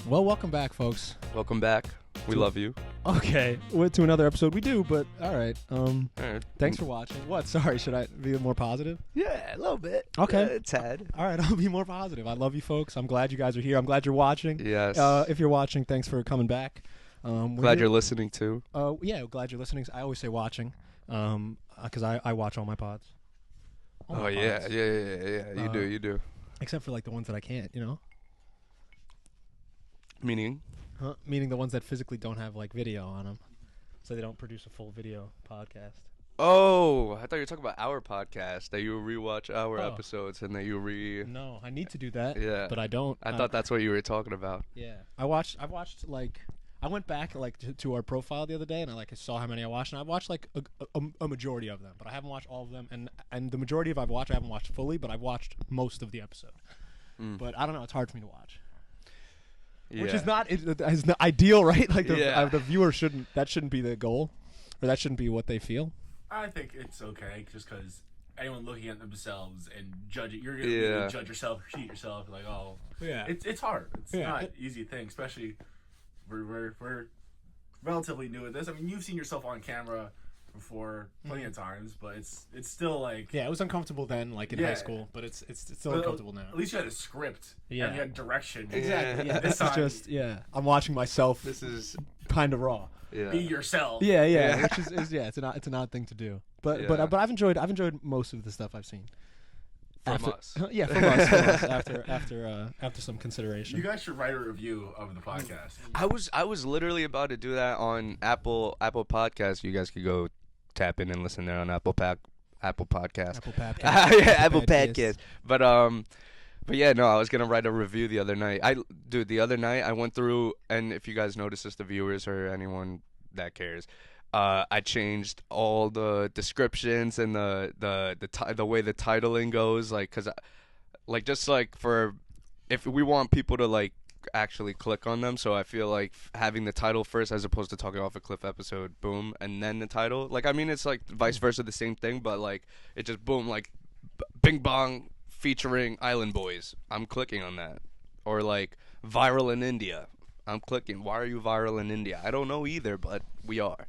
Well, welcome back, folks. Welcome back. We love you. Okay, to another episode. We do, but all right. All right. Thanks for watching. What? Sorry, should I be more positive? Yeah, a little bit. Okay. Tad. All right, I'll be more positive. I love you, folks. I'm glad you guys are here. I'm glad you're watching. Yes. If you're watching, thanks for coming back. Glad you're listening too. Yeah, glad you're listening. I always say watching, because I watch all my pods. All my Yeah. pods. You do. Except for like the ones that I can't, Meaning? Meaning the ones that physically don't have like video on them, so they don't produce a full video podcast. Oh, I thought you were talking about our podcast, that you rewatch our Oh. episodes and that you No, I need to do that. Yeah. But I don't. I thought that's what you were talking about. Yeah, I watched like I went back like to our profile the other day, and I saw how many I watched, and I watched like a majority of them, but I haven't watched all of them, and the majority of I've watched I haven't watched fully, but I've watched most of the episode. But I don't know, it's hard for me to watch. Yeah. Which is not ideal, right? Like the viewer shouldn't be the goal, or that shouldn't be what they feel. I think it's okay just because anyone looking at themselves and judging, you're gonna really judge yourself, critique yourself, like, oh, Yeah. it's hard. It's not an easy thing, especially we're relatively new at this. I mean, you've seen yourself on camera before plenty of times, but it's still like Yeah, it was uncomfortable then, like in high school, but it's still uncomfortable now. At least you had a script. Yeah. And you had direction. Exactly. Yeah, This this is time, just I'm watching myself. This is kind of raw. be yourself. Yeah. Which is it's an odd thing to do. But I've enjoyed most of the stuff I've seen. from us. Yeah, from us after some consideration. You guys should write a review of the podcast. I was literally about to do that on Apple Podcasts. You guys could go tap in and listen there on Apple Podcast. Apple Podcast. Yeah, Apple Podcast. But yeah, no, I was gonna write a review the other night. The other night I went through, and if you guys notice this, the viewers or anyone that cares, I changed all the descriptions and the way the titling goes, like, cause just like for if we want people to like actually click on them, so I feel like having the title first as opposed to talking off a cliff episode, boom, and then the title. Like, I mean, it's like vice versa, the same thing, but like it just boom, like Bing Bong featuring Island Boys. I'm clicking on that. Or like viral in India. I'm clicking. Why are you viral in India? I don't know either, but we are.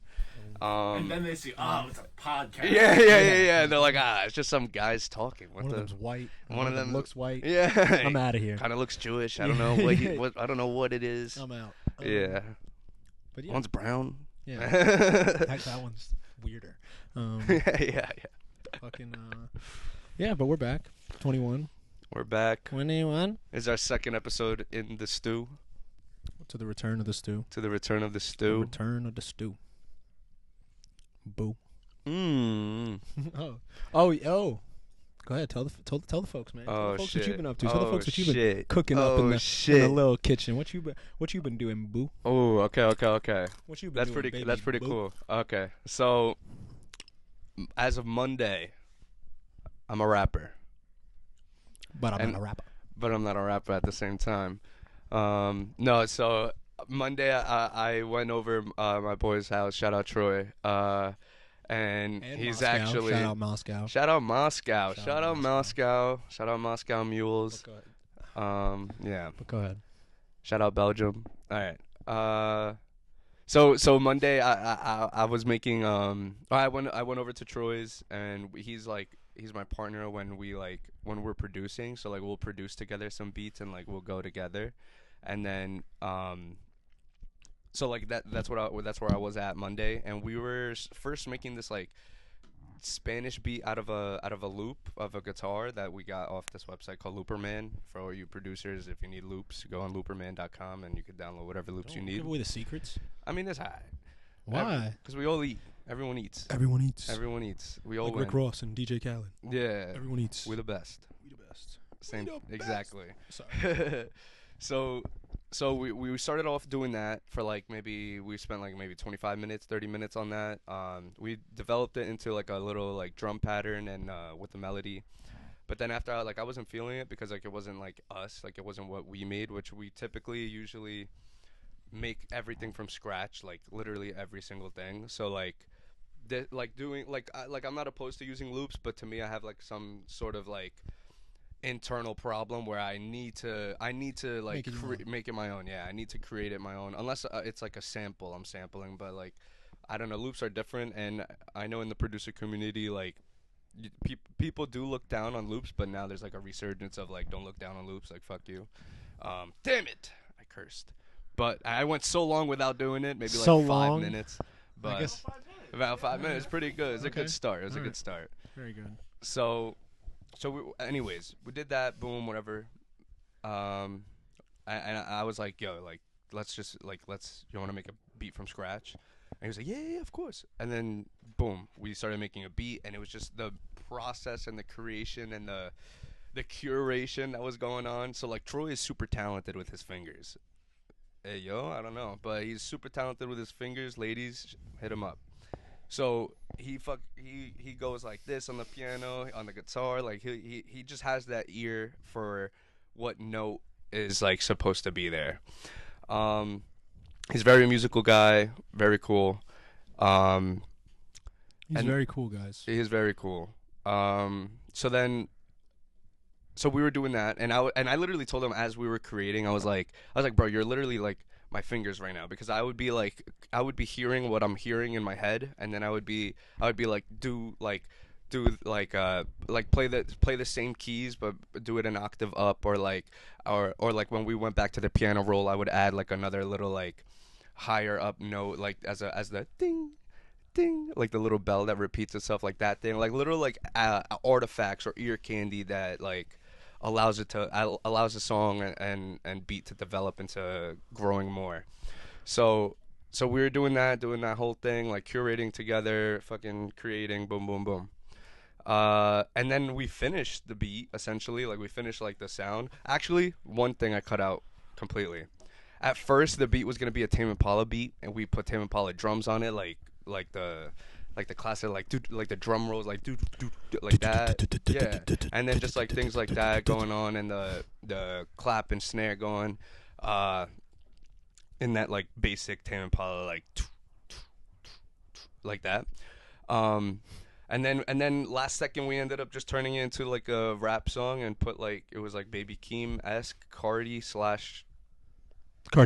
And then they see, it's a podcast. Yeah. And they're like, it's just some guys talking. One of them's white. One of them looks white. Yeah. I'm out of here. Kind of looks Jewish. I don't know I don't know what it is. I'm out. Yeah. But yeah. One's brown. Yeah. that one's weirder. Yeah. Fucking. Yeah, but we're back. 21. We're back. 21. Is our second episode in the stew. To the return of the stew. To the return of the The stew. return of the stew. Boo. Oh. Go ahead. Tell the folks, man. Tell the folks what you've been up to. Tell the folks what you've been cooking up in the little kitchen. What you been doing, boo? Oh, okay. What you been That's doing, pretty. baby, That's pretty boo? cool. Okay, so as of Monday, I'm a rapper. But I'm not a rapper. But I'm not a rapper at the same time. No, so Monday I went over my boy's house. Shout out Troy. And he's Moscow. actually Shout out Moscow. Shout out Moscow. Shout out Moscow. Shout out Moscow Mules. Yeah. But go ahead. Shout out Belgium. All right. So Monday I was making I went over to Troy's, and he's my partner when we're producing. So like we'll produce together some beats, and like we'll go together, and then so like that's where I was at Monday, and we were first making this like Spanish beat out of a loop of a guitar that we got off this website called Looperman. For all you producers, if you need loops, go on looperman.com and you can download whatever loops you need. Give away the secrets. I mean, it's high. Why? Because we all eat. Everyone eats. Everyone eats. Everyone eats. We all like win. Rick Ross and DJ Khaled. Yeah. Everyone eats. We're the best. We the best. Same. We the Exactly. best. Sorry. So we started off doing that for we spent 25 minutes, 30 minutes on that. We developed it into like a little like drum pattern and with the melody. But then after I wasn't feeling it because like it wasn't like us, like it wasn't what we made, which we typically usually make everything from scratch, like literally every single thing. So I'm not opposed to using loops, but to me I have like some sort of like internal problem where I need to like make it my own. Yeah, I need to create it my own. Unless it's like a sample I'm sampling, but like I don't know, loops are different, and I know in the producer community like people do look down on loops, but now there's like a resurgence of like don't look down on loops, like fuck you. Damn it, I cursed. But I went so long without doing it, maybe So like 5 long? minutes. But guess- about 5 minutes, pretty good. It's a Okay. good start. It was a Alright. good start. Very good. So anyways, we did that. Boom, whatever. And I was like, yo, like, you want to make a beat from scratch? And he was like, yeah, of course. And then, boom, we started making a beat, and it was just the process and the creation and the curation that was going on. So, like, Troy is super talented with his fingers. Hey, yo, I don't know. But he's super talented with his fingers. Ladies, hit him up. So he goes like this on the piano, on the guitar. Like, he just has that ear for what note is, like, supposed to be there. He's a very musical guy, very cool. He's very cool, guys. He is very cool. So we were doing that, and I literally told him as we were creating, I was like, bro, you're literally like my fingers right now, because I would be hearing what I'm hearing in my head, and then I would be like play the same keys but do it an octave up, or like when we went back to the piano roll, I would add like another little like higher up note, like as the ding ding, like the little bell that repeats itself, like that thing, like little like artifacts or ear candy that like allows the song and beat to develop into growing more. So we were doing that whole thing, like curating together, fucking creating, boom boom boom. And then we finished the beat, essentially, like we finished like the sound. Actually, one thing I cut out completely. At first, the beat was gonna be a Tame Impala beat, and we put Tame Impala drums on it, like the classic, like the drum rolls, like like that, yeah. And then just like things like that going on, and the clap and snare going, in that like basic Tame Impala, like that. And then last second we ended up just turning it into like a rap song and put like, it was like Baby Keem-esque, Cardi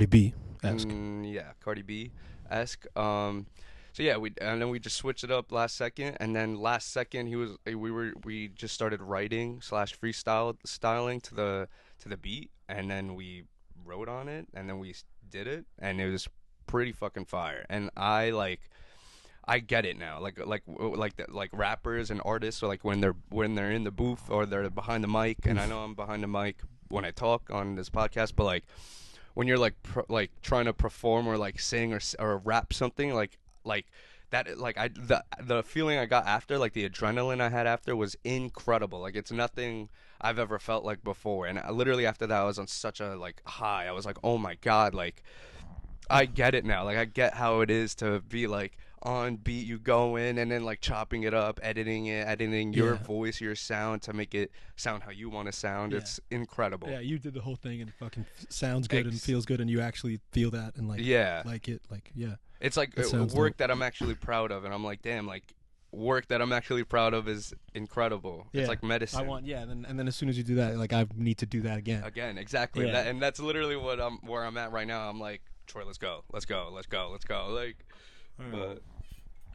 B-esque. Yeah, Cardi B-esque. So yeah, and then we just switched it up last second, and then last second we just started writing / styling to the beat, and then we wrote on it, and then we did it, and it was pretty fucking fire. And I get it now, like rappers and artists, or like when they're in the booth or they're behind the mic, and I know I'm behind the mic when I talk on this podcast, but like when you're like trying to perform or like sing or rap something, like that, like the feeling I got after, like the adrenaline I had after, was incredible. Like it's nothing I've ever felt like before, and literally after that I was on such a like high. I was like, oh my god, like I get it now. Like I get how it is to be like on beat, you go in and then like chopping it up, editing your voice, your sound to make it sound how you want to sound. It's incredible. Yeah, you did the whole thing, and it fucking sounds good and feels good, and you actually feel that, and like like it, like It's like work that I'm actually proud of, and I'm like, damn, like work that I'm actually proud of is incredible. It's like medicine. And then as soon as you do that, like I need to do that again. Exactly. Yeah. And that's literally where I'm at right now. I'm like, Troy, let's go. Like, but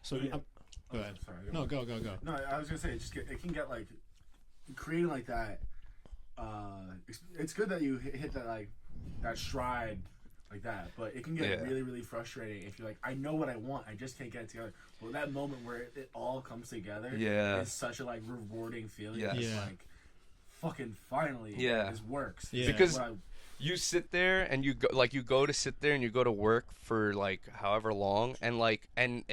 so go ahead. Sorry, go. No, I was gonna say it can get like creating like that. It's good that you hit that like that stride like that, but it can get really, really frustrating if you're like, I know what I want, I just can't get it together. Well, that moment where it all comes together, is such a like rewarding feeling. It's like, fucking finally, this works. Because you sit there and you go to sit there and you go to work for like however long, and like and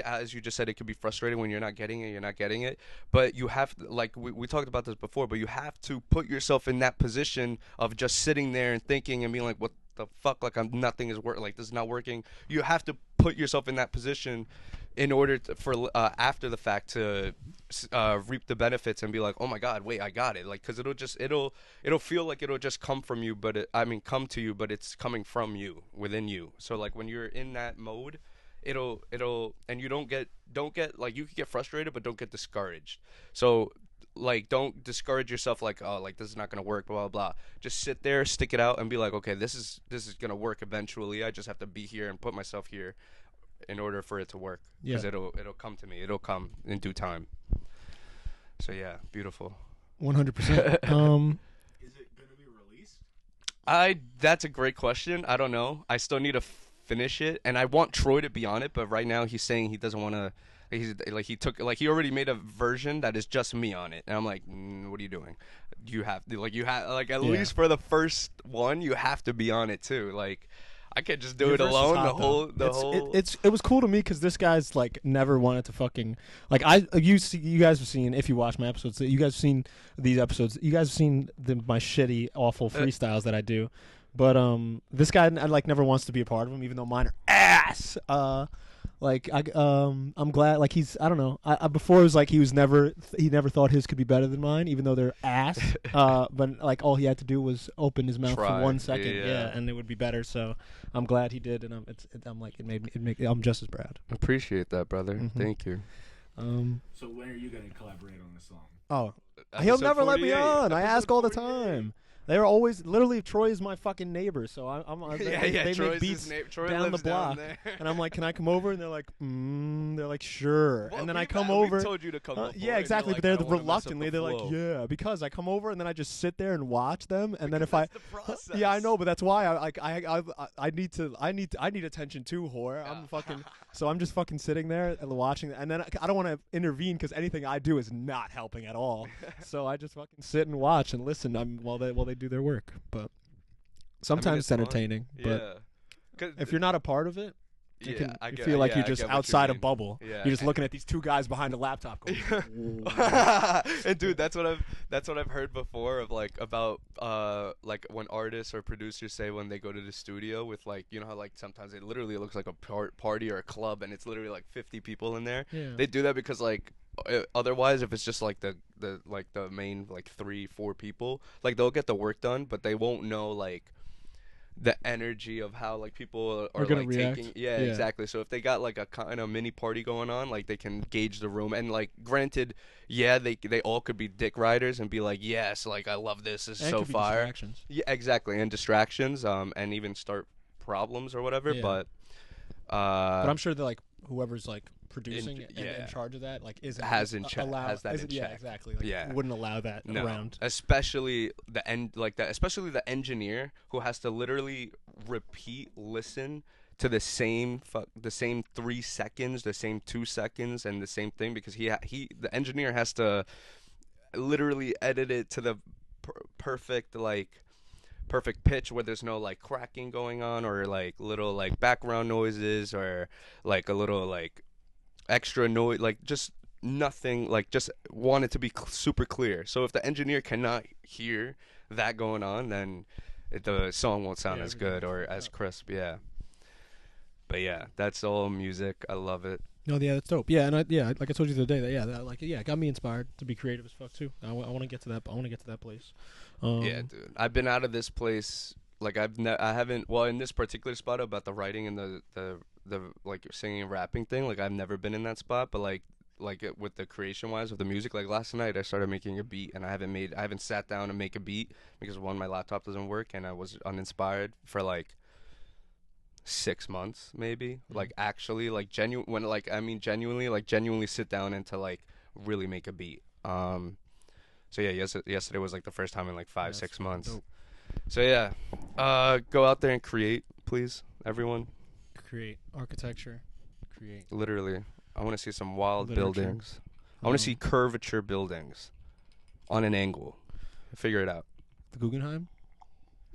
as you just said, it could be frustrating when you're not getting it, but you have to, like we talked about this before, but you have to put yourself in that position of just sitting there and thinking and being like, what the fuck, like nothing is like this is not working. You have to put yourself in that position in order for after the fact to reap the benefits and be like, oh my god, wait, I got it. Like, because it'll feel like it'll just come from you, but come to you, but it's coming from you, within you. So like when you're in that mode, it'll and you don't get like, you can get frustrated but don't get discouraged. So don't discourage yourself like, oh, like this is not gonna work, blah blah blah. Just sit there, stick it out, and be like, okay, this is gonna work eventually. I just have to be here and put myself here in order for it to work. Because it'll come to me. It'll come in due time. So yeah, beautiful. 100%. Is it gonna be released? That's a great question. I don't know. I still need to finish it, and I want Troy to be on it, but right now he's saying he doesn't want to. He already made a version that is just me on it, and I'm like, what are you doing? You have at least for the first one, you have to be on it too. Like, I can't just do it alone. It was cool to me because this guy's like never wanted to fucking like you guys have seen, if you watch my episodes, you guys have seen these episodes. You guys have seen my shitty, awful freestyles that I do, but this guy like never wants to be a part of them, even though mine are ass. I'm glad. Like I don't know. Before it was like he never thought his could be better than mine, even though they're ass. But like all he had to do was open his mouth for 1 second, and it would be better. So I'm glad he did, and I'm just as proud. Appreciate that, brother. Mm-hmm. Thank you. So when are you gonna collaborate on this song? Oh, he'll never let me on. I ask all the time. They're always literally Troy is my fucking neighbor, so they make beats down the block, and I'm like, can I come over? And they're like, sure. Well, and then I come over. We told you to come over. Yeah, exactly. But they're reluctantly. They're like, yeah, because I come over and then I just sit there and watch them, and then if I, yeah, I know, but that's why I need attention too, whore. I'm fucking. So I'm just fucking sitting there and watching, and then I don't want to intervene because anything I do is not helping at all. So I just fucking sit and watch and listen while they do their work. But sometimes it's entertaining. But if you're not a part of it, you feel like you're just outside a bubble. Yeah. You're just looking at these two guys behind a laptop going, and dude, that's what I've heard before of like about like when artists or producers say when they go to the studio with like, you know how like sometimes it literally looks like a party or a club and it's literally like 50 people in there. Yeah. They do that because like otherwise if it's just like the main like 3-4 people, like they'll get the work done, but they won't know like the energy of how like people are gonna like react. taking exactly. So if they got like a kind of mini party going on, like they can gauge the room, and like granted, they all could be dick riders and be like, yes, like I love this is so fire. Yeah, exactly, and distractions, and even start problems or whatever. But I'm sure that like whoever's like producing in charge of that like has that in check. Yeah, exactly. Like, wouldn't allow that around. Especially the engineer who has to literally listen to the same 3 seconds, the same 2 seconds, and the same thing, because the engineer has to literally edit it to the perfect pitch where there's no like cracking going on or like little like background noises or like a little like extra noise, like just nothing, like just want it to be super clear. So if the engineer cannot hear that going on, then the song won't sound as good or as crisp. But yeah, that's all music. I love it. No, yeah, that's dope. Yeah, and like I told you the other day, it got me inspired to be creative as fuck too. I want to get to that. I want to get to that place. Yeah, dude. I've been out of this place. Like I haven't. Well, in this particular spot about the writing and the like singing and rapping thing, like I've never been in that spot. But like with the creation wise of the music, like last night I started making a beat, and I haven't sat down and make a beat because one, my laptop doesn't work, and I was uninspired for like 6 months maybe. Like actually like genuinely sit down and to like really make a beat. So yeah, yesterday was like the first time in like 5-6 months. Dope. So yeah, go out there and create, please, everyone. Create architecture. Create. Literally, I want to see some wild buildings. I want to see curvature buildings on an angle. Figure it out. The Guggenheim,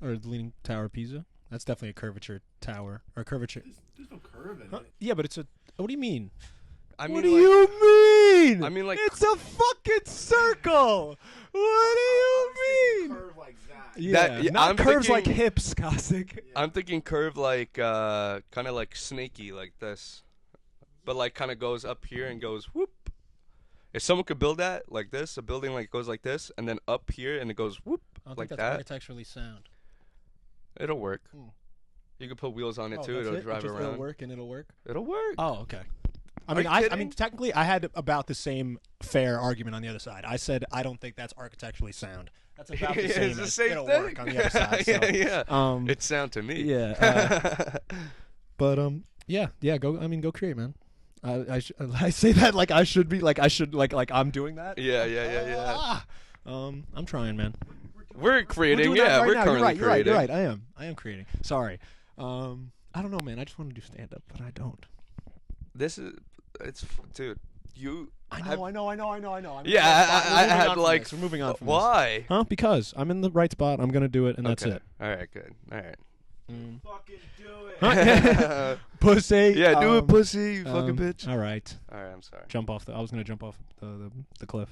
or the Leaning Tower of Pisa. That's definitely a curvature tower or curvature. There's no curve in it. Yeah, but it's a. What do you mean? What do you mean? I mean, like, it's a fucking circle. What do you mean? Curve like that. Yeah, not curves like hips, Cossack. Yeah. I'm thinking curve like kind of like snaky, like this, but like kind of goes up here and goes whoop. If someone could build that like this, a building like goes like this, and then up here and it goes whoop I don't like think that. That's architecturally sound. It'll work. You can put wheels on it too. It'll drive around. It'll work and it'll work. It'll work. Oh, okay. I mean, Are you I mean, technically, I had about the same fair argument on the other side. I said I don't think that's architecturally sound. That's about the same. It's the as same it'll thing. work on the other side. So, yeah. It's sound to me. Yeah. But yeah. Go create, man. I say that like I should be, like I'm doing that. Yeah. I'm trying, man. We're creating. We're We're now. currently creating. You're right. I am creating. Sorry. I don't know, man. I just want to do stand up, but I don't. Dude. I know. Yeah, I had like. We're moving on from this. Why? Huh? Because I'm in the right spot. I'm gonna do it, and that's it. All right, good. All right. Fucking do it. Pussy. Yeah, do it, pussy, you fucking bitch. All right. I'm sorry. I was gonna jump off the cliff.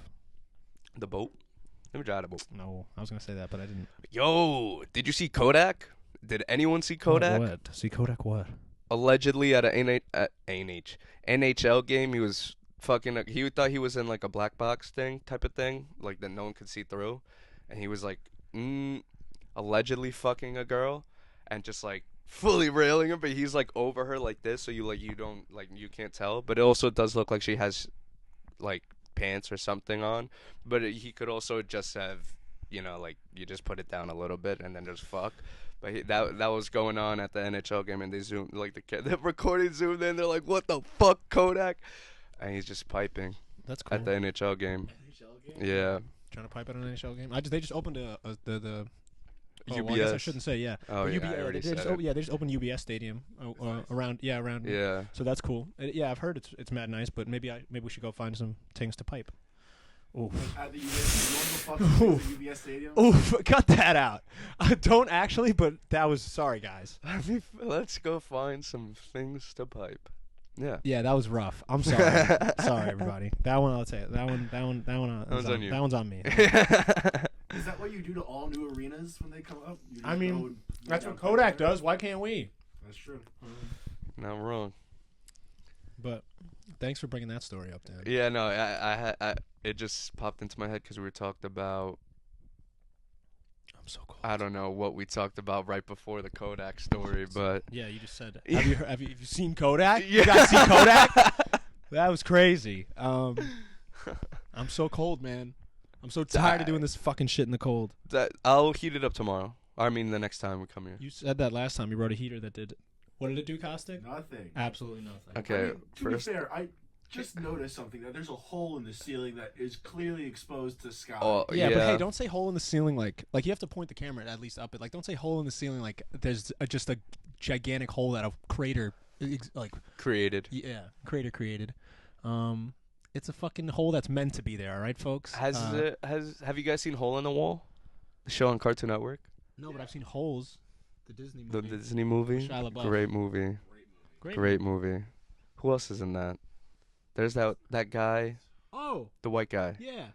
The boat? Let me try the boat. No, I was gonna say that, but I didn't. Yo, did you see Kodak? Did anyone see Kodak? What? See Kodak what? Allegedly at an NHL game, he was fucking. He thought he was in like a black box type of thing, like that no one could see through, and he was like, allegedly fucking a girl, and just like fully railing her, but he's like over her like this, so you can't tell, but it also does look like she has like pants or something on, but he could also just have, like you just put it down a little bit and then just fuck. But that was going on at the NHL game, and they zoomed, like the recording zoomed in. They're like, "What the fuck, Kodak?" And he's just piping. That's cool. At the NHL game. Yeah. Trying to pipe at an NHL game. They just opened the UBS. Well, I guess I shouldn't say Oh yeah, I already said it. They just opened UBS Stadium around. Yeah. So that's cool. Yeah, I've heard it's mad nice, but maybe we should go find some things to pipe. Oof. At the UBS Stadium? Oof, cut that out. I don't actually, but that was, sorry guys. Let's go find some things to pipe. Yeah. Yeah, that was rough. I'm sorry. Sorry, everybody. That one I'll say. That one's on you. That one's on me. Is that what you do to all new arenas when they come up? I mean, that's what Kodak does. Why can't we? That's true. Not wrong. But thanks for bringing that story up, Dan. Yeah, no, I it just popped into my head because we talked about. I'm so cold. I don't know what we talked about right before the Kodak story, but yeah, you just said. Have you seen Kodak? Yeah. You guys see Kodak? That was crazy. I'm so cold, man. I'm so tired of doing this fucking shit in the cold. I'll heat it up tomorrow. I mean, the next time we come here. You said that last time. You wrote a heater that did. What did it do, Caustic? Nothing. Absolutely nothing. Okay, I mean, to be fair, I just noticed something, that there's a hole in the ceiling that is clearly exposed to sky. Oh, yeah, but hey, don't say hole in the ceiling like you have to point the camera at least up it. Like, don't say hole in the ceiling like there's just a gigantic hole that a crater like created. Yeah, crater created. It's a fucking hole that's meant to be there. All right, folks. Have you guys seen Hole in the Wall, the show on Cartoon Network? No, but I've seen Holes, the Disney movie. The Disney movie. Shia LaBeouf. Great movie. Great movie. Who else is in that? There's that guy. Oh. The white guy. Yeah.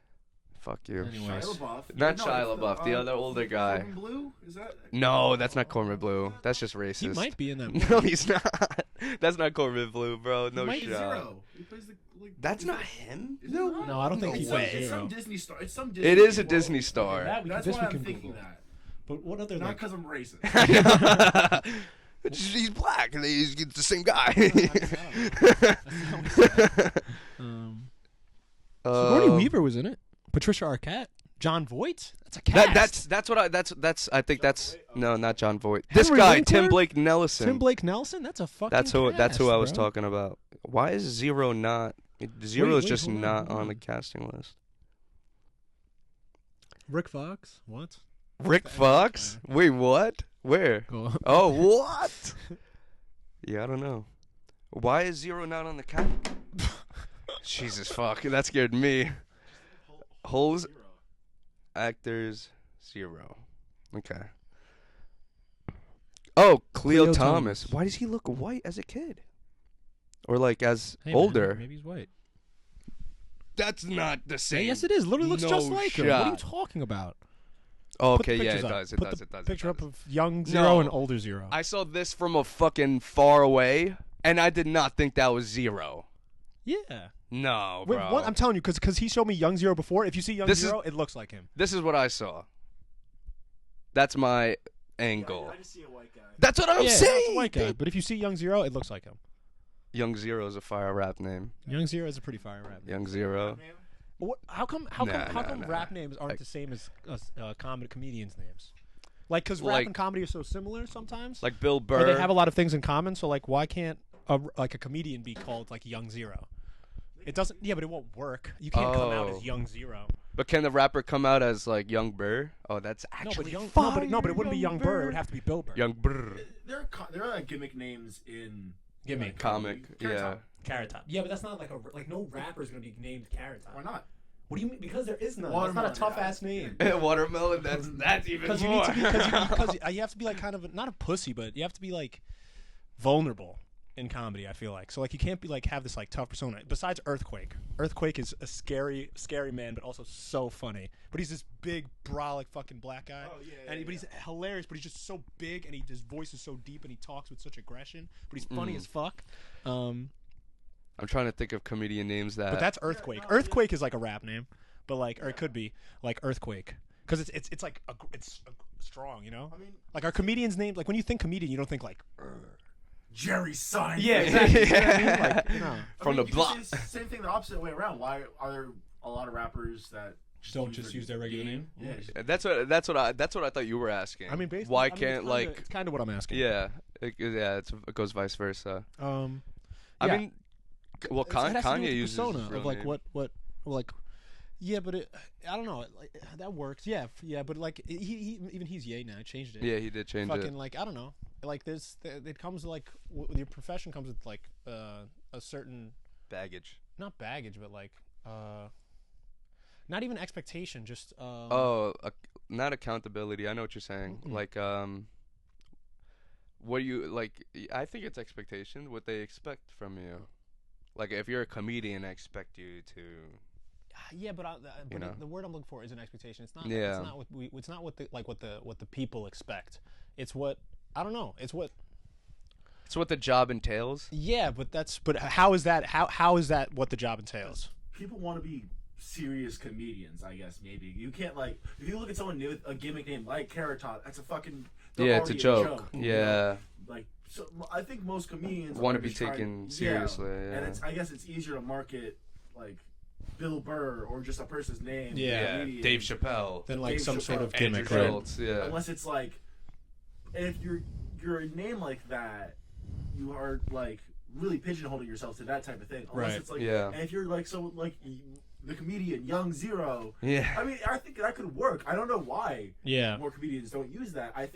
Fuck you. Shia LaBeouf. Not Shia LaBeouf. The other older guy. Corbin Bleu? Is that? No, that's not Corbin Bleu. That's just racist. He might be in that movie. No, he's not. That's not Corbin Bleu, bro. No shot. Zero. He plays That's not him. No, I don't think he's way. It's Zero. some Disney star. It's some Disney. It is a Disney star. That's why I'm thinking that. But what other? Not because I'm racist. He's black. And he's the same guy. Sigourney Weaver was in it. Patricia Arquette. John Voight. That's a cast. I think that's no, not John Voight. This Henry guy, Winkler? Tim Blake Nelson. Tim Blake Nelson. That's a fucking. That's who I was bro. talking about. Why is Zero not? Zero is just hold on, not hold on on. the casting list. Rick Fox. What? Rick Fox? Wait, what? Where? Go on. Oh, what? Yeah, I don't know. Why is Zero not on the cast? Jesus fuck, that scared me. Holes. Actors 0. Okay. Oh, Cleo Thomas. Why does he look white as a kid? Or like as older? Man, maybe he's white. That's not the same. Hey, yes, it is. Literally looks No just like him. What are you shot. talking about? Oh, Put the okay, yeah, it pictures up. does. It Put does. the It does. picture it up does. of young Zero No. and older Zero. I saw this from a fucking far away, and I did not think that was Zero. Yeah. No, Wait, bro. what? I'm telling you, because he showed me young Zero before. If you see young This Zero, it looks like him. This is what I saw. That's my angle. I just see a white guy. That's what I'm Yeah, saying. it's a white guy. But if you see young Zero, it looks like him. Young Zero is a fire rap name. Young Zero is a pretty fire rap name. Young Zero. What, how come rap names aren't the same as comedians' names? Like, because rap and comedy are so similar sometimes. Like Bill Burr. Or they have a lot of things in common. So like, why can't a comedian be called like Young Zero? It doesn't. Yeah, but it won't work. You can't come out as Young Zero. But can the rapper come out as like Young Burr? Oh, that's actually no, but it wouldn't be Young Burr. It would have to be Bill Burr. Young Burr. There are like gimmick names in gimmick comic. Yeah. Carrot Top. Yeah, but that's not like no rapper's gonna be named Carrot Top. Why not? What do you mean? Because there is none. That's not a tough ass name. Watermelon. That's even more. Because you have to be like kind of not a pussy, but you have to be like vulnerable in comedy. I feel like so like you can't be like have this like tough persona. Besides Earthquake, Earthquake is a scary man, but also so funny. But he's this big brolic fucking black guy. Oh yeah. But he's hilarious. But he's just so big, and his voice is so deep, and he talks with such aggression. But he's funny as fuck. I'm trying to think of comedian names that. But that's Earthquake. Earthquake is like a rap name, but like, or it could be like Earthquake, because it's like it's strong, you know. I mean, like our comedians' names. Like when you think comedian, you don't think like Jerry Seinfeld. Yeah, exactly. You know what I mean? Like, no. From the block. Same thing the opposite way around. Why are there a lot of rappers that don't just use their regular name? Yeah. That's what I thought you were asking. I mean, basically, why can't it's kind of what I'm asking. Yeah, it goes vice versa. I yeah. mean, well, Kanye uses persona real of like name. what like. Yeah, but I don't know. Like, that works. Yeah, but like he's Ye now. Changed it. Yeah, he did change Fucking it. like I don't know. Like it comes like with your profession comes with like a certain Baggage. not baggage, but like not even expectation. Just not accountability. I know what you're saying. Mm-mm. Like what do you like? I think it's expectation. What they expect from you. Like if you're a comedian, I expect you to. Yeah, but you know? the word I'm looking for is an expectation. It's not. Yeah. It's not what the people expect. It's what I don't know. It's what the job entails. Yeah, but how is that? How is that what the job entails? People want to be serious comedians. I guess maybe you can't like if you look at someone new with a gimmick name like Carrot Top. That's a fucking It's a joke. Yeah. You know? Like so, I think most comedians want to be taken seriously. Yeah. And I guess it's easier to market like Bill Burr or just a person's name. Yeah, Dave Chappelle. Than like some sort of Andrew gimmick, right? Schultz, yeah. Unless it's like, if you're a name like that, you are like really pigeonholing yourself to that type of thing. Unless Right. it's like, Yeah. and if you're like the comedian Young Zero. Yeah. I mean, I think that could work. I don't know why. Yeah. More comedians don't use that. I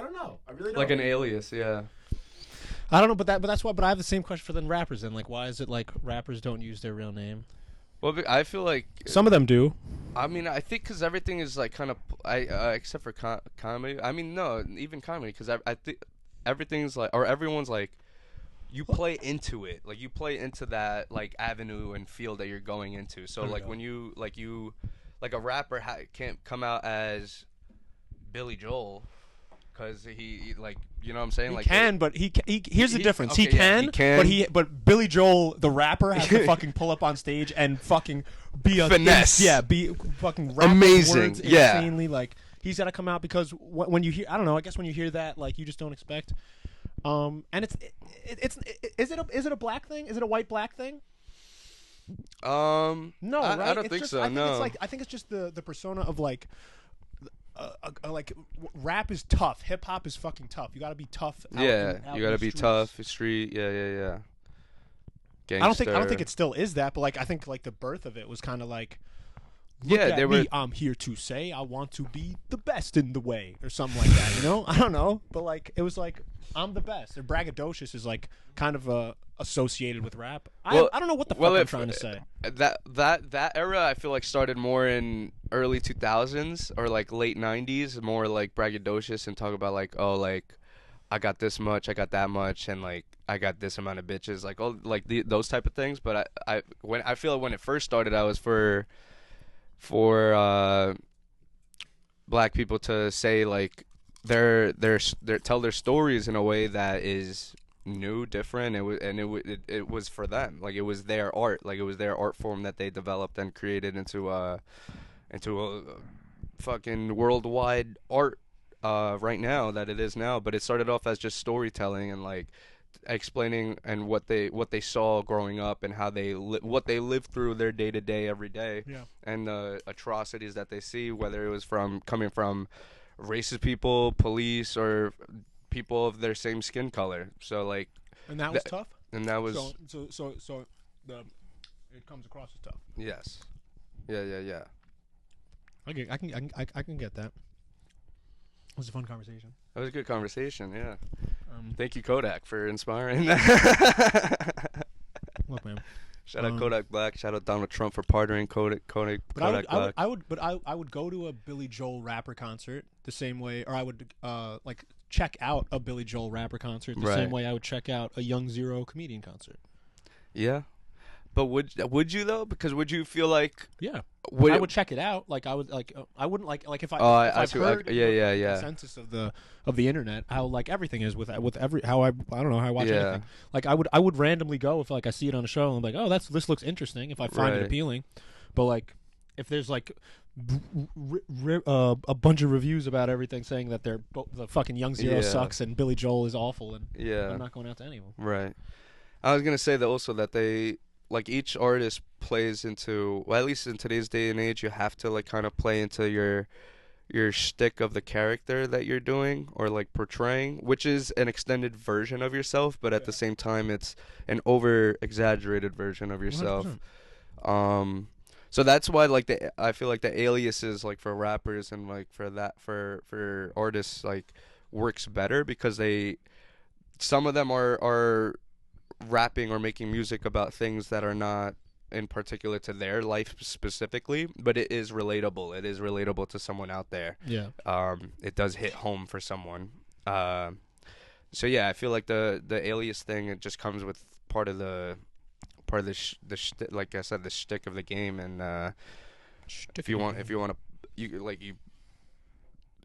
don't know. I really don't. Like an alias, yeah. I don't know, but that's why. But I have the same question for the rappers. Then, like, why is it like rappers don't use their real name? Well, I feel like Some of them do. I mean, I think because everything is like kind of except for comedy. I mean, no, even comedy because I think everything's like or everyone's like you play into it, like you play into that like avenue and field that you're going into. So like when you a rapper can't come out as Billy Joel. Because he like you know what I'm saying He like can, but here's the difference. Okay, he can, yeah, but Billy Joel, the rapper, has to fucking pull up on stage and fucking be a finesse. be fucking rap amazing. Words Yeah, insanely. Like he's got to come out because when you hear, I don't know. I guess when you hear that, like you just don't expect. And is it a black thing? Is it a white black thing? No, right? I don't think so. I think it's just the persona of like. Rap is tough. Hip hop is fucking tough. You gotta be tough. You gotta be tough. Street. Yeah. Gangster. I don't think it still is that, but like I think like the birth of it was kind of like. I'm here to say I want to be the best in the way or something like that. You know, I don't know, but like it was like I'm the best. And braggadocious is like kind of associated with rap. I don't know what the fuck I'm trying to say. That era I feel like started more in early 2000s or like late 90s, more like braggadocious and talk about like I got this much, I got that much, and like I got this amount of bitches, like those type of things. But I feel like when it first started, I was for black people to say like their tell their stories in a way that is new, different. It was for them, like it was their art, like it was their art form that they developed and created into a fucking worldwide art right now that it is now. But it started off as just storytelling and like explaining and what they saw growing up and how what they lived through their day to day every day, and the atrocities that they see, whether it was coming from racist people, police, or people of their same skin color. So like, and that was tough. And that was so it comes across as tough. Yes. Yeah. I can get that. It was a fun conversation. That was a good conversation, yeah. Thank you, Kodak, for inspiring. Look, man. Shout out Kodak Black. Shout out Donald Trump for pardoning Kodak Black. I would go to a Billy Joel rapper concert the same way, or I would like check out a Billy Joel rapper concert the same way I would check out a Young Zero comedian concert. Yeah. But would you though? Because would you feel like I would check it out. Like I would I wouldn't like if I've heard the consensus of the internet how like everything is with every how I don't know how I watch anything. Like I would randomly go if like I see it on a show and I'm like, oh, this looks interesting if I find it appealing. But like if there's like a bunch of reviews about everything saying that the fucking Young Zero sucks and Billy Joel is awful, and I'm not going out to any of them. Right. I was gonna say that also that they. Like each artist plays into, well, at least in today's day and age, you have to like kind of play into your shtick of the character that you're doing or like portraying, which is an extended version of yourself, but at the same time, it's an over exaggerated version of yourself. 100%. So that's why like I feel like the aliases like for rappers and like for artists like works better because some of them are rapping or making music about things that are not in particular to their life specifically, but it is relatable. It is relatable to someone out there. Yeah. It does hit home for someone. So yeah, I feel like the alias thing, it just comes with part of the like I said, the shtick of the game, and if you want to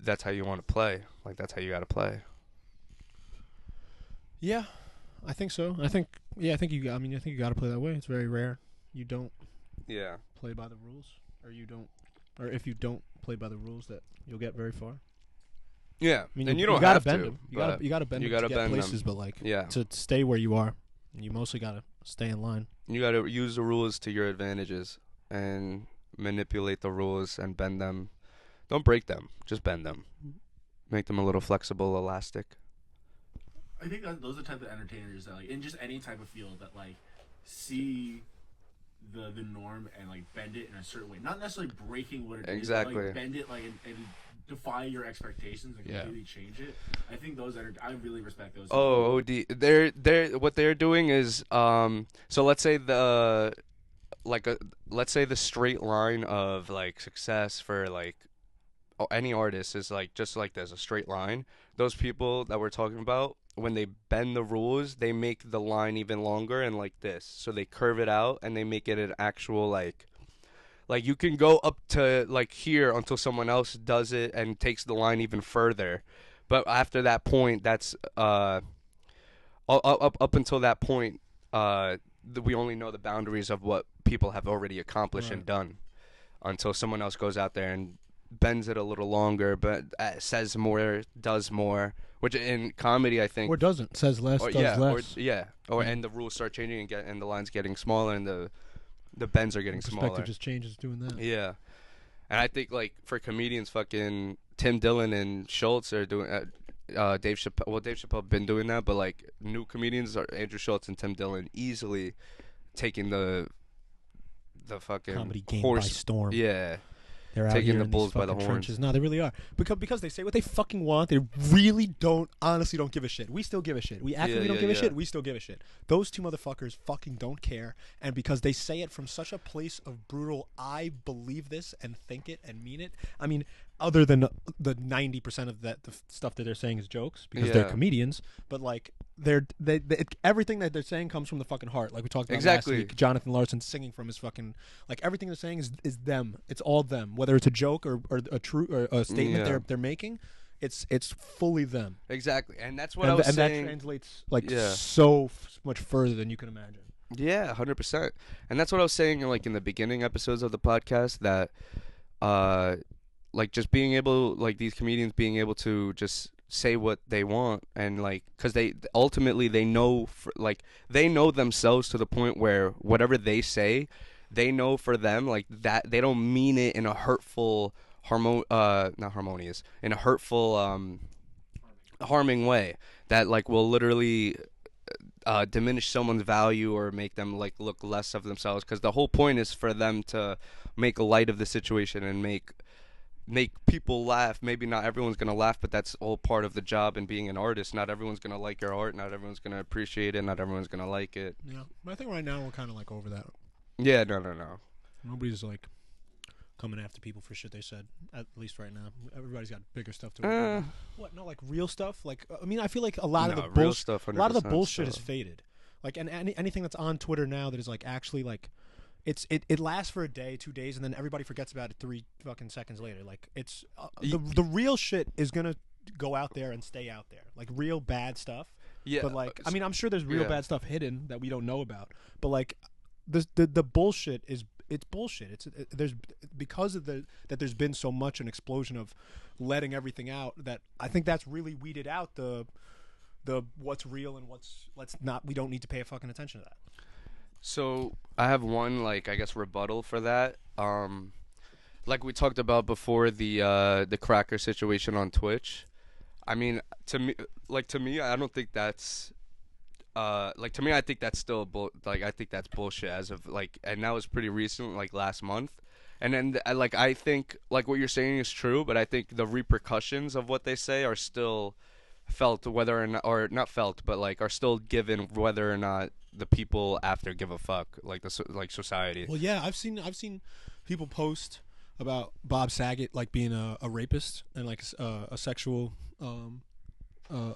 that's how you want to play. Like that's how you got to play. Yeah. I think so. I think you got to play that way. It's very rare you don't play by the rules, or if you don't play by the rules, that you'll get very far. Yeah, I mean, and you don't gotta have bend to. them. You gotta bend them to get places, but like to stay where you are, you mostly gotta stay in line. You gotta use the rules to your advantages and manipulate the rules and bend them. Don't break them, just bend them. Make them a little flexible, elastic. I think those are the type of entertainers that, like, in just any type of field that, like, see the norm and, like, bend it in a certain way. Not necessarily breaking what it is, but, like, bend it, like, and defy your expectations and completely change it. I think I really respect those. They're what they're doing is, so let's say let's say the straight line of, like, success for, like, any artist is, like, just like there's a straight line. Those people that we're talking about, when they bend the rules, they make the line even longer and like this. So they curve it out and they make it an actual like you can go up to like here until someone else does it and takes the line even further. But after that point, that's up until that point, we only know the boundaries of what people have already accomplished and done until someone else goes out there and bends it a little longer, but says more, does more. Which in comedy, I think, or doesn't, says less, does less. And the rules start changing and the lines getting smaller and the bends are getting smaller. Perspective just changes doing that. Yeah, and I think like for comedians, fucking Tim Dillon and Schultz are doing. Dave Chappelle. Well, Dave Chappelle been doing that, but like new comedians are Andrew Schultz and Tim Dillon easily taking the fucking comedy game horse by storm. Yeah. They're out taking here the in bulls these by the fucking horns. trenches. No, they really are. Because they say what they fucking want. They really honestly don't give a shit. We still give a shit. We act like we don't give a shit. We still give a shit. Those two motherfuckers fucking don't care. And because they say it from such a place of brutal, I believe this and think it and mean it. I mean, other than the 90% of the stuff that they're saying is jokes because they're comedians. But like everything that they're saying comes from the fucking heart. Like we talked about last week, Jonathan Larson singing from his fucking, like everything they're saying is them. It's all them. Whether it's a joke or a true or a statement they're making, it's fully them. Exactly, and that's what I was saying. And that translates like so much further than you can imagine. Yeah, 100%. And that's what I was saying, like in the beginning episodes of the podcast, that like just being able, like these comedians being able to just say what they want, and like, because they ultimately they know they know themselves to the point where whatever they say, they know for them like that they don't mean it in a hurtful not harmonious, in a hurtful harming way that like will literally diminish someone's value or make them like look less of themselves, because the whole point is for them to make light of the situation and make people laugh. Maybe not everyone's gonna laugh, but that's all part of the job and being an artist. Not everyone's gonna like your art, not everyone's gonna appreciate it, not everyone's gonna like it. Yeah, but I think right now we're kind of like over that. Yeah, no. Nobody's like coming after people for shit they said, at least right now. Everybody's got bigger stuff to do. What? No, like real stuff. Like I mean, I feel like a lot of the bullshit is faded. Like, and anything that's on Twitter now that is like actually like, it lasts for a day, 2 days, and then everybody forgets about it 3 fucking seconds later. Like it's the real shit is gonna go out there and stay out there. Like real bad stuff. Yeah. But like, I mean, I'm sure there's real bad stuff hidden that we don't know about. But like, the bullshit is. It's bullshit. There's because of that there's been so much an explosion of letting everything out that I think that's really weeded out the what's real and let's not. We don't need to pay a fucking attention to that. So I have one like I guess rebuttal for that. Like we talked about before, the cracker situation on Twitch. I mean, to me, I don't think that's. Like to me, I think that's still I think that's bullshit as of like, and that was pretty recent, like last month. And then like I think like what you're saying is true, but I think the repercussions of what they say are still felt, whether or not, or not felt, but like are still given whether or not the people after give a fuck, like like society. Well, yeah, I've seen people post about Bob Saget like being a rapist and like a sexual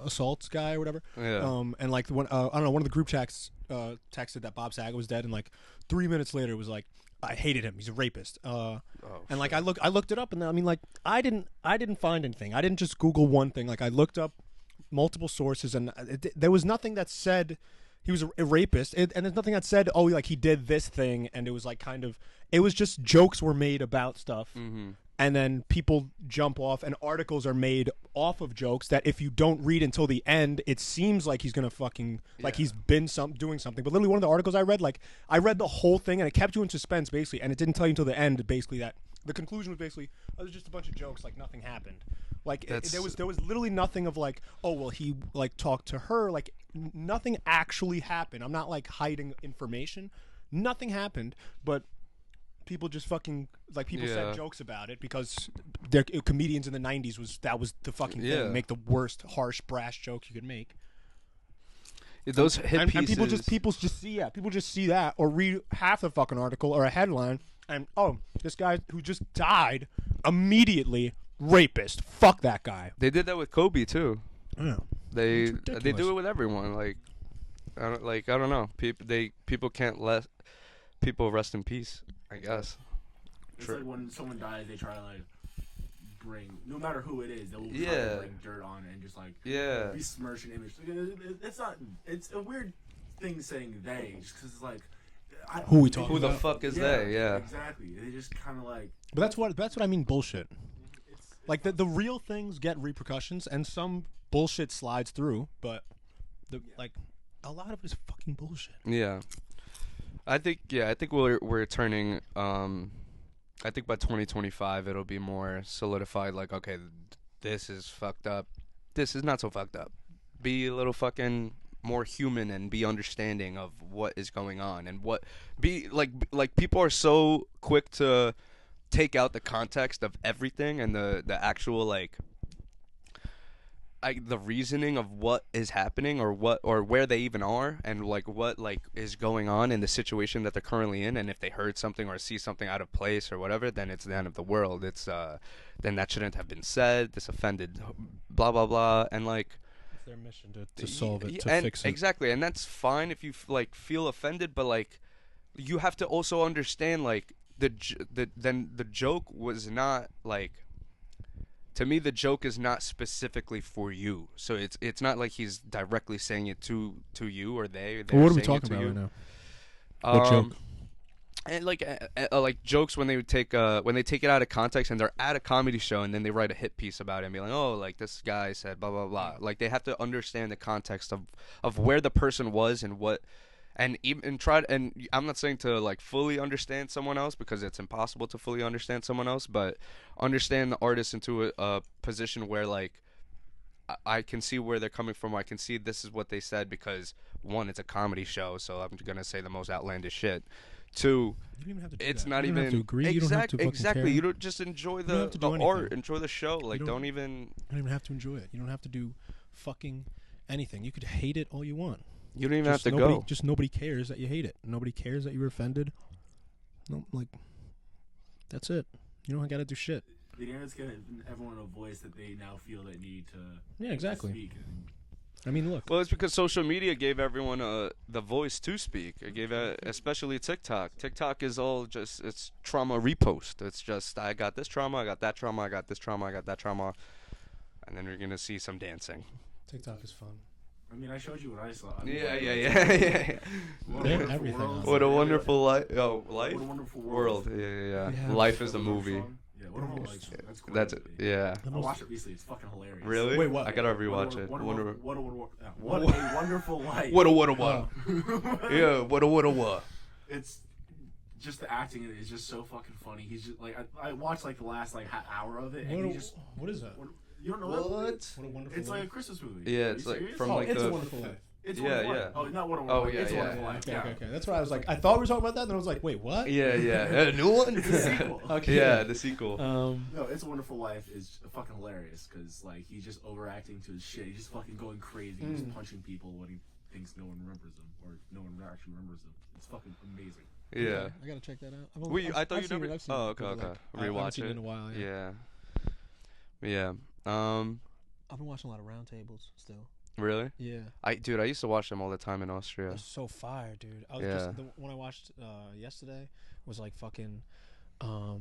assault guy or whatever. Yeah. And like when I don't know, one of the group chats texted that Bob Saget was dead, and like 3 minutes later it was like, I hated him, he's a rapist. And like I looked it up, and I mean like I didn't find anything. I didn't just Google one thing. Like I looked up multiple sources, and there was nothing that said he was a rapist, and there's nothing that said, oh, like he did this thing, and it was like kind of, it was just jokes were made about stuff. Mm-hmm. And then people jump off, and articles are made off of jokes that if you don't read until the end, it seems like he's gonna fucking like he's been doing something. But literally, one of the articles I read, like I read the whole thing, and it kept you in suspense basically, and it didn't tell you until the end basically that the conclusion was basically it was just a bunch of jokes, like nothing happened. Like there was literally nothing of like, oh well, he like talked to her, like nothing actually happened. I'm not like hiding information. Nothing happened, but people just fucking like people said jokes about it because they're comedians in the 90s that was the fucking thing. Make the worst harsh brash joke you could make. Those hit pieces. And people just see that or read half the fucking article or a headline and oh, this guy who just died immediately people fuck that guy. They did that with Kobe too. Yeah. They do it with everyone. Like I don't know. People can't let people rest in peace, I guess. It's like when someone dies, they try to like bring, no matter who it is, they'll try to like dirt on it and just like besmirch an image. It's not. It's a weird thing saying they, just because it's like who the fuck is they? Yeah, exactly. They just kind of like. But that's what I mean. Bullshit. Like the real things get repercussions, and some bullshit slides through, but like a lot of it is fucking bullshit. Yeah. I think we're turning. I think by 2025 it'll be more solidified. Like, okay, this is fucked up. This is not so fucked up. Be a little fucking more human and be understanding of what is going on and be like people are so quick to take out the context of everything and the actual like the reasoning of what is happening or where they even are and like what like is going on in the situation that they're currently in, and if they heard something or see something out of place or whatever, then it's the end of the world. It's then that shouldn't have been said. This offended blah blah blah, and like it's their mission to solve it, to fix it. Exactly, and that's fine if you like feel offended, but like you have to also understand like the joke was not like. To me, the joke is not specifically for you, so it's not like he's directly saying it to you or they. What are we talking about right now? What joke? And like jokes when they take it out of context and they're at a comedy show and then they write a hit piece about it and be like, oh, like this guy said blah blah blah. Like they have to understand the context of where the person was and what, and even try to, and I'm not saying to like fully understand someone else because it's impossible to fully understand someone else, but understand the artist into a position where like I can see where they're coming from. I can see this is what they said because one, it's a comedy show, so I'm gonna say the most outlandish shit. Two, you don't even have to do it's that. not you don't even have to agree. You don't have to exactly. care. You don't just enjoy the art, enjoy the show. Like You don't even. You don't even have to enjoy it. You don't have to do fucking anything. You could hate it all you want. You don't even have to go. Just nobody cares that you hate it. Nobody cares that you were offended. No, like that's it. You don't gotta do shit. The internet's given everyone a voice that they now feel they need to. Yeah, exactly. To speak. I mean, look. Well, it's because social media gave everyone the voice to speak. It gave, especially TikTok. TikTok is all just, it's trauma repost. It's just, I got this trauma, I got that trauma, I got this trauma, I got that trauma. And then you're going to see some dancing. TikTok is fun. I mean, I showed you what I saw. Yeah. What a wonderful life. Oh, life? What a wonderful world. Yeah. Life is a movie. Yeah, what a wonderful life. That's cool. That's it. Yeah. I watched it recently. It's fucking hilarious. Really? Wait, what? I gotta rewatch it. What a wonderful life. What? Yeah, what? It's just the acting in it is just so fucking funny. He's just like I watched like the last like hour of it, and what is that? You don't know what? What a wonderful It's life. like a Christmas movie. Yeah, it's like from like It's the. a Wonderful Life. It's yeah. Life. Oh, not What a Wonderful Life. Yeah, It's a yeah. Wonderful Life. Okay. That's why I was like, I thought we were talking about that, and then I was like, wait, what? Yeah. A new one? It's a sequel. Okay. Yeah, the sequel. No, It's a Wonderful Life is fucking hilarious because like he's just overacting to his shit. He's just fucking going crazy. He's just punching people when he thinks no one remembers him or no one actually remembers him. It's fucking amazing. Yeah. I gotta check that out. I thought you never. Oh, okay. I haven't seen Rewatch it it in a while. Yeah. I've been watching a lot of roundtables still. Really? Yeah. I used to watch them all the time in Austria. They're so fire, dude. I was Yeah. just the one I watched yesterday was like fucking Mel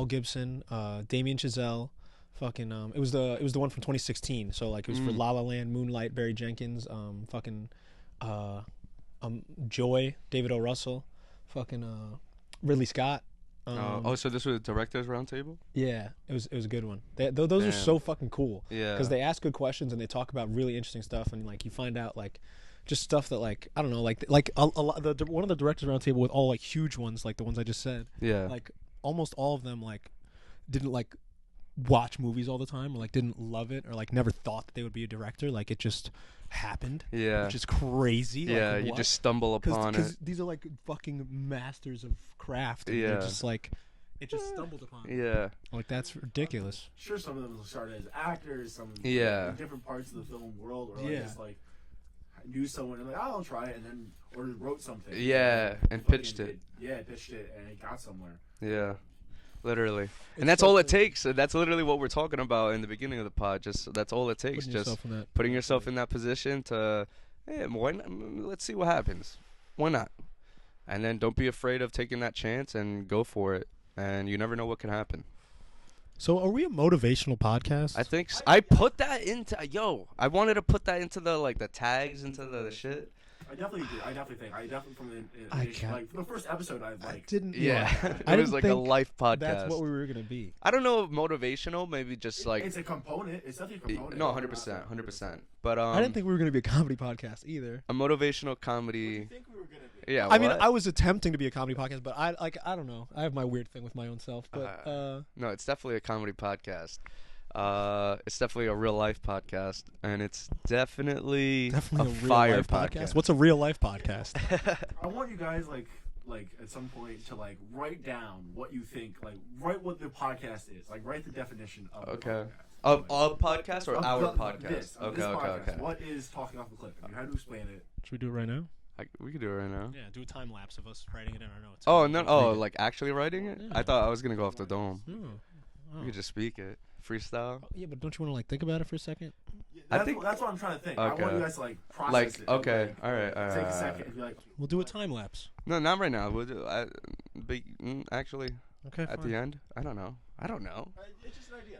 Gibson, Damien Chazelle, fucking it was the one from 2016. So like it was for La La Land, Moonlight, Barry Jenkins, fucking Joy, David O. Russell, fucking Ridley Scott. So this was a director's roundtable? Yeah, it was a good one. Those are so fucking cool. Yeah, because they ask good questions and they talk about really interesting stuff, and like you find out like just stuff that like I don't know, like a lot. One of the directors roundtable with all like huge ones, like the ones I just said. Yeah, like almost all of them like didn't like watch movies all the time, or like didn't love it, or like never thought that they would be a director. Like it just happened. Yeah, which is crazy. Yeah, like, you just stumble upon it. Because these are like fucking masters of craft. And they're just like it just stumbled upon. Yeah, like that's ridiculous. Sure, some of them started as actors, some in different parts of the film world, or like just like knew someone and like I'll try it, and then or wrote something. Yeah, and pitched it. Pitched it, and it got somewhere. Yeah. Literally, and that's all it takes. That's literally what we're talking about in the beginning of the pod. Just that's all it takes. Just putting yourself in that position to, why not? Let's see what happens. Why not? And then don't be afraid of taking that chance and go for it. And you never know what can happen. So, are we a motivational podcast? I think I put that into I wanted to put that into the the tags into the shit. I definitely from the first episode I didn't. Yeah, it was like a life podcast. That's what we were gonna be. I don't know, motivational, maybe just like it's a component. It's definitely a component. No, 100%. But I didn't think we were gonna be a comedy podcast either. A motivational comedy. What do you think we were gonna be? Yeah, I mean, I was attempting to be a comedy podcast, but I don't know. I have my weird thing with my own self, but no, it's definitely a comedy podcast. It's definitely a real life podcast, and it's definitely a fire podcast. What's a real life podcast? I want you guys like at some point to like write down what you think, like write what the podcast is, like write the definition of the podcast. Of a podcast or our podcast? Okay. What is talking off the cliff? I mean, how to explain it? Should we do it right now? We could do it right now. Yeah, do a time lapse of us writing it in our notes. Oh no! Oh, like actually writing it? Yeah. I thought I was gonna go off the dome. Oh. We could just speak it, freestyle. Yeah, but don't you want to like think about it for a second? Yeah, that's what I'm trying to think. Okay. I want you guys to like process it. Okay. All right. Take a second and be like. We'll do a time lapse. No, not right now. We'll do. Actually. Okay. At the end, I don't know. It's just an idea.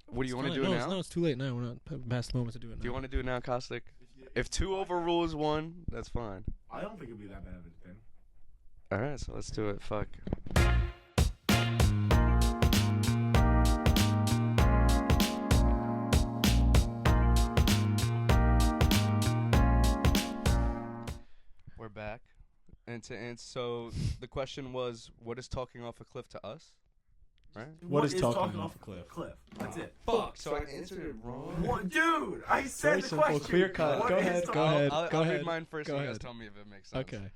What do you want to do now? No, it's too late now. We're not past the moment to do it now. Do you want to do it now, Caustic? If two overrules one, that's fine. I don't think it'd be that bad of a thing. All right, so let's do it. Fuck. We're back. And to answer, so the question was, what is talking off a cliff to us? Right? What is talking off a cliff? That's it. Fuck. So I answered it wrong. What, dude? I said Very the simple, question. clear cut. What Go is ahead, talk- go ahead. I'll read mine first. Go and you guys ahead. tell me if it makes sense. Okay.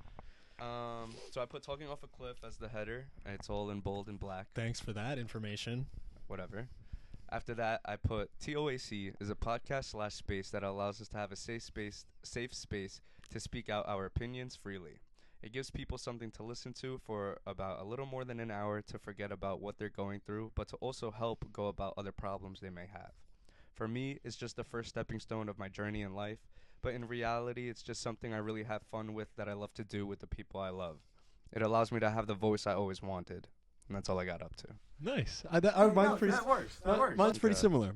So I put talking off a cliff as the header. It's all in bold and black. Thanks for that information. Whatever. After that, I put TOAC is a podcast / space that allows us to have a safe space to speak out our opinions freely. It gives people something to listen to for about a little more than an hour to forget about what they're going through, but to also help go about other problems they may have. For me, it's just the first stepping stone of my journey in life, but in reality, it's just something I really have fun with that I love to do with the people I love. It allows me to have the voice I always wanted, and that's all I got up to. Nice. Mine's pretty. That works. Mine's pretty similar.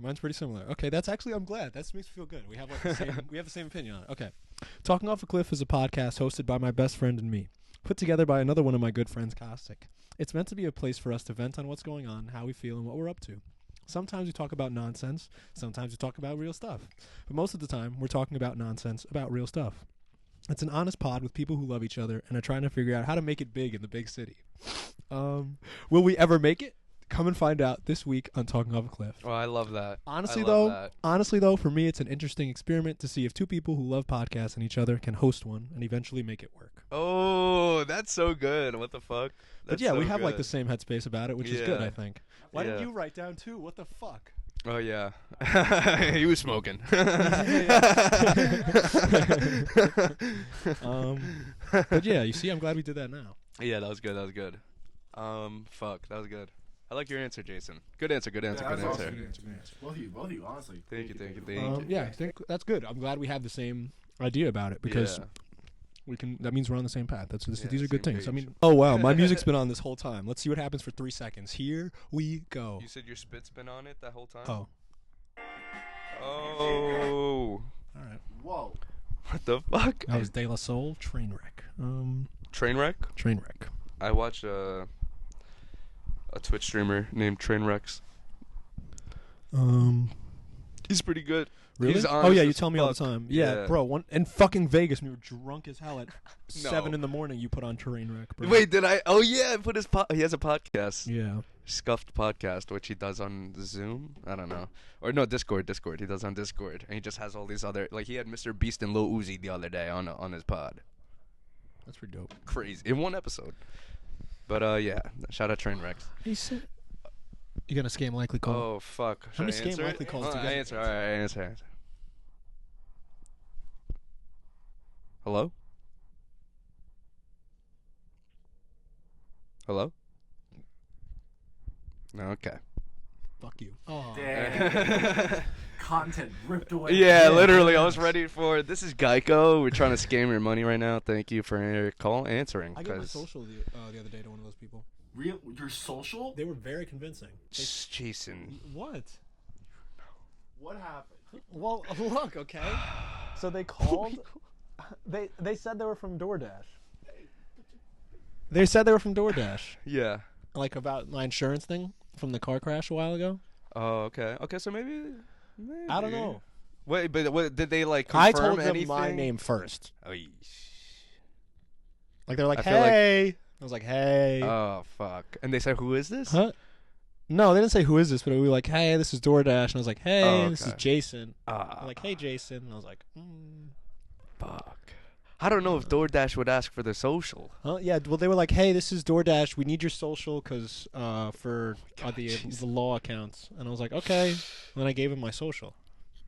Okay, that's actually. I'm glad. That makes me feel good. We have like the same. We have the same opinion on it. Okay. Talking Off a Cliff is a podcast hosted by my best friend and me, put together by another one of my good friends, Kostik. It's meant to be a place for us to vent on what's going on, how we feel, and what we're up to. Sometimes we talk about nonsense. Sometimes we talk about real stuff. But most of the time, we're talking about nonsense, about real stuff. It's an honest pod with people who love each other and are trying to figure out how to make it big in the big city. Will we ever make it? Come and find out this week on Talking Off a Cliff. Oh, I love that. Honestly, though, for me, it's an interesting experiment to see if two people who love podcasts and each other can host one and eventually make it work. Oh, that's so good. What the fuck? But yeah, we have like the same headspace about it, which is good, I think. Why Yeah. did you write down two? What the fuck? Oh, yeah. He was smoking. But yeah, you see, I'm glad we did that now. Yeah, that was good. Fuck, that was good. I like your answer, Jason. Good answer. Both of you, honestly. Thank you. Yeah, I think that's good. I'm glad we have the same idea about it because we can. That means we're on the same path. These are good things. page. I mean, oh wow, my music's been on this whole time. Let's see what happens for 3 seconds. Here we go. You said your spit's been on it that whole time? Oh. Oh. All right. Whoa. What the fuck? That was De La Soul, Trainwreck. Trainwreck? Trainwreck. I watched a Twitch streamer named Trainwrecks. He's pretty good. Really? He's Oh yeah, you as tell me all the fuck. time. Yeah, bro. In fucking Vegas, when we were drunk as hell at No. 7 in the morning, you put on Trainwreck, bro. Wait, did I? Oh yeah, I put his he has a podcast. Yeah. Scuffed podcast, which he does on Zoom. I don't know, or no, Discord. He does on Discord, and he just has all these other. Like he had Mr. Beast and Lil Uzi the other day on his pod. That's pretty dope. Crazy in one episode. But yeah, shout out Trainwrecks. He said, "You got a scam likely call." Oh fuck! How many Should I scam answer likely it? calls do you I get? answer. All right, I answer. Hello? Hello? No, okay. Fuck you. Oh. Damn. Content ripped away. Yeah, literally. I was ready for it. This is Geico. We're trying to scam your money right now. Thank you for your call answering. I gave my social the other day to one of those people. Real? Your social? They were very convincing. Jason. What? What happened? Well, look, okay. So they called. They said they were from DoorDash. They said they were from DoorDash. Yeah. Like about my insurance thing from the car crash a while ago. Oh, okay. Okay, so maybe. I don't know. Wait, but what did they like confirm I told them anything? my name first. Oh, Like they're like, I feel like- hey. I was like, hey. oh fuck. And they said, "Who is this?" Huh? No, they didn't say who is this, but we were like, hey, this is DoorDash, and I was like, hey, Oh, this is okay. Jason. Ah, I'm like, hey, Jason, and I was like, fuck. I don't know if DoorDash would ask for the social. Huh? Yeah, well, they were like, hey, this is DoorDash. We need your social because for the law accounts. And I was like, okay. And then I gave him my social.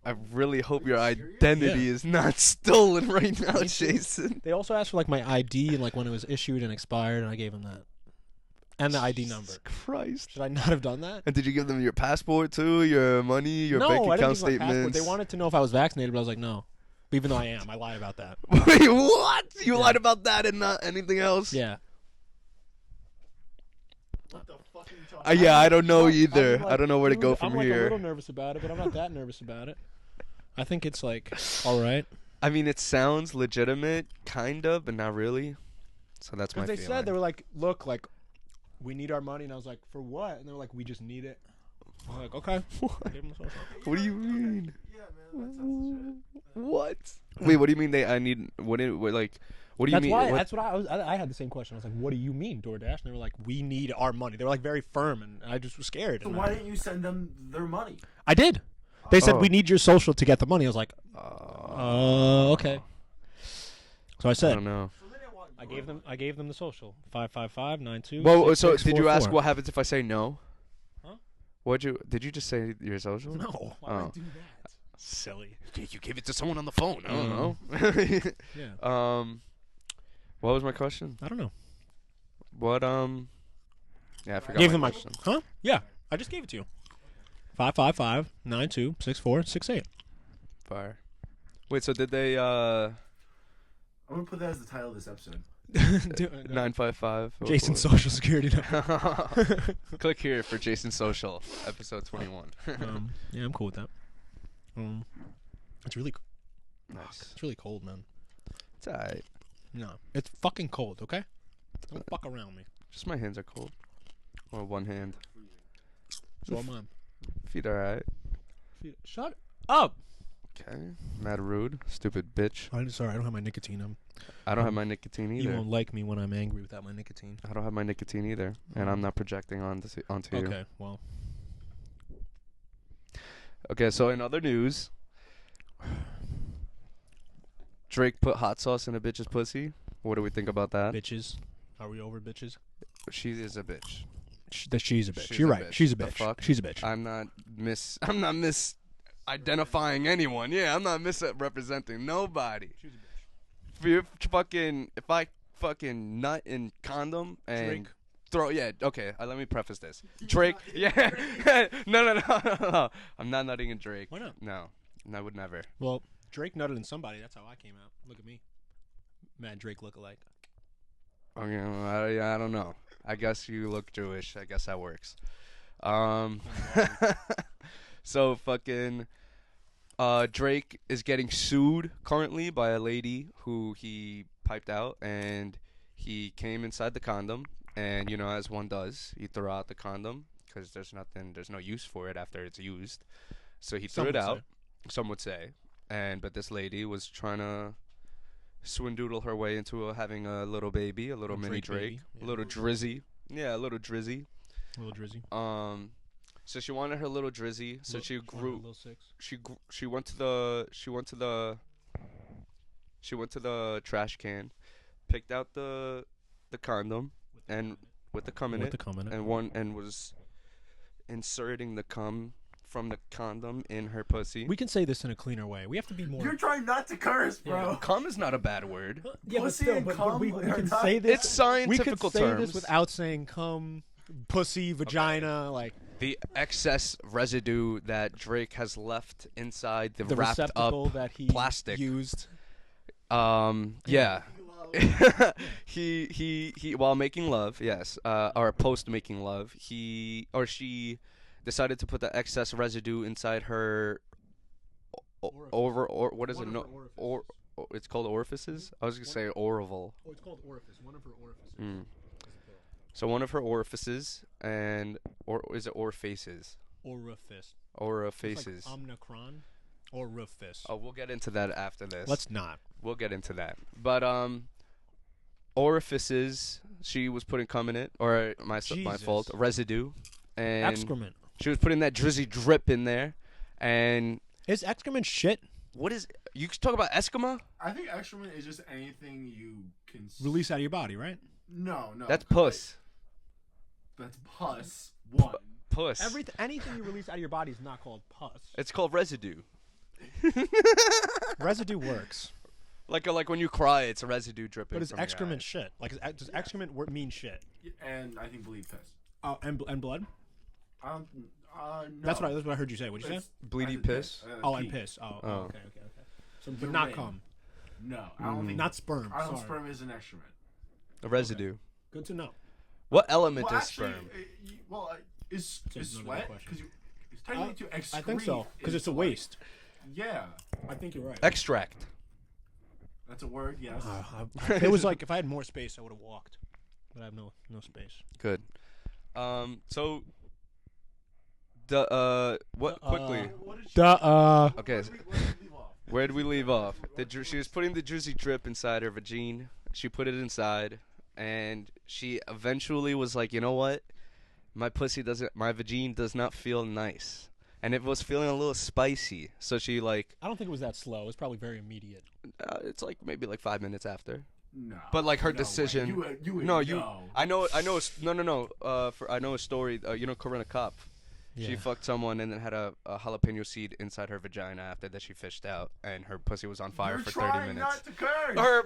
I really hope your identity is not stolen right now, Jason. They also asked for like my ID and like when it was issued and expired, and I gave him that. And the ID number. Christ. Should I not have done that? And did you give them your passport too? Your money, your no, bank I didn't account give my passport. statements? They wanted to know if I was vaccinated, but I was like, no. Even though I am. I lied about that. Wait, what? You Yeah. lied about that and not anything else? Yeah. What the fuck are you talking Yeah, I don't know I'm either. like, I don't know where to go dude, from I'm like a here. little nervous about it, but I'm not that nervous about it. I think it's like all right. I mean, it sounds legitimate, kind of, but not really. So that's my Because they feeling. said, they were like, look, like, we need our money. And I was like, for what? And they were like, we just need it. I was like, okay. I gave them the social. What do you mean? Yeah, man, that sounds legit. What? Wait, what do you mean I need, what do you mean? That's what I had the same question. I was like, what do you mean, DoorDash? And they were like, we need our money. They were like very firm, and I just was scared. So why didn't you send them their money? I did. They said, Oh. we need your social to get the money. I was like, okay. So I I said, don't know. I gave them the social. 555-92. Well, so did you ask what happens if I say no? Huh? Did you just say your social? No. Why would I do that? Silly. You gave it to someone on the phone. I don't know. Yeah. What was my question? I don't know. What, yeah, I forgot Gave my them my, question. huh? Yeah. I just gave it to you. 555-92-6468. Fire. Wait, so did they, I'm gonna put that as the title of this episode. 955? Jason's social security number. Click here for Jason's social, episode 21. Yeah, I'm cool with that. It's really, Nice. it's really cold, man. It's alright. No, it's fucking cold. Okay, don't fuck around me. Just my hands are cold. Or one hand. So am I. Feet alright. Shut up. Okay. Mad rude. Stupid bitch. I'm sorry. I don't have my nicotine. I don't have my nicotine You either. won't like me when I'm angry without my nicotine. I don't have my nicotine either. And I'm not projecting onto you. Okay, well. Okay, so in other news, Drake put hot sauce in a bitch's pussy. What do we think about that? Bitches. Are we over bitches? She is a bitch. She's a bitch. She's You're a right. bitch. She's a The bitch. fuck? She's a bitch. I'm not identifying anyone. Yeah, I'm not misrepresenting nobody. She's a bitch. If I fucking nut in condom and Drake. throw, yeah, okay. Let me preface this. Drake, yeah, no. I'm not nutting in Drake. Why not? No, I would never. Well, Drake nutted in somebody. That's how I came out. Look at me. Mad Drake lookalike. Okay, I don't know. I guess you look Jewish. I guess that works. So fucking Drake is getting sued currently by a lady who he piped out, and he came inside the condom, and you know, as one does, he threw out the condom because there's no use for it after it's used. So he threw it out. Some would say, but this lady was trying to swindoodle her way into having a little baby, a little mini Drake, Yeah. a little drizzy. Yeah, a little drizzy. Little Drizzy. So she wanted her little drizzy. So she grew. Little six. She went to the trash can, picked out the condom, and with the cum in it, and was inserting the cum from the condom in her pussy. We can say this in a cleaner way. We have to be more. You're trying not to curse, bro. Cum is not a bad word. Yeah, but Pussy still, and cum we are can not- say this. It's scientific We could say terms. this without saying cum, pussy, vagina, like The excess residue that Drake has left inside the wrapped receptacle up that he plastic. used. Yeah. he while making love, yes, or post making love, he or she decided to put the excess residue inside her what is it? No, it's called orifices. I was gonna say orifice. Oh, it's called orifice. One of her orifices. So one of her orifices, or is it orifices? Orifice. Orifices. It's like omnicron. Orifice. Oh, we'll get into that after this. Let's not. We'll get into that. But orifices, she was putting cum in it, or my fault, residue, and Excrement. she was putting that drizzy drip in there, and Is excrement shit? what is you talk about Eskimo? I think excrement is just anything you can Release out of your body, right? No. That's puss. That's pus. One. Puss. Anything you release out of your body is not called pus. It's called residue. Residue works. Like when you cry, it's a residue dripping. But is from your excrement eyes. shit? Like, does excrement mean shit? And I think bleed piss. Oh, and blood? No. That's what I heard you say. What'd you say? It's- Bleedy I said piss? Oh, pee. and piss. Oh, Oh. okay. So, but not Urine. cum. No, I don't think. Not sperm. I don't Sorry. sperm is an excrement. A residue. Good to know. What element Well, is actually, sperm? Is That's another sweat? question. Because it's technically to excrete. I think so, because is it's a like- waste. Yeah. I think you're right. Extract. That's a word. Yes. It was like if I had more space, I would have walked, but I have no space. Good. So the quickly. Okay. Where did we leave off? She was putting the Drizzy drip inside her vagina. She put it inside, and she eventually was like, you know what? My vagina does not feel nice. And it was feeling a little spicy. So she like... I don't think it was that slow. It was probably very immediate. It's like maybe like 5 minutes after. No. But like her no decision... You would no, know. I know... No. I know a story. You know Corinna Kopp? Yeah. She fucked someone and then had a jalapeno seed inside her vagina after that she fished out, and her pussy was on fire for 30 minutes. Not to curse. Her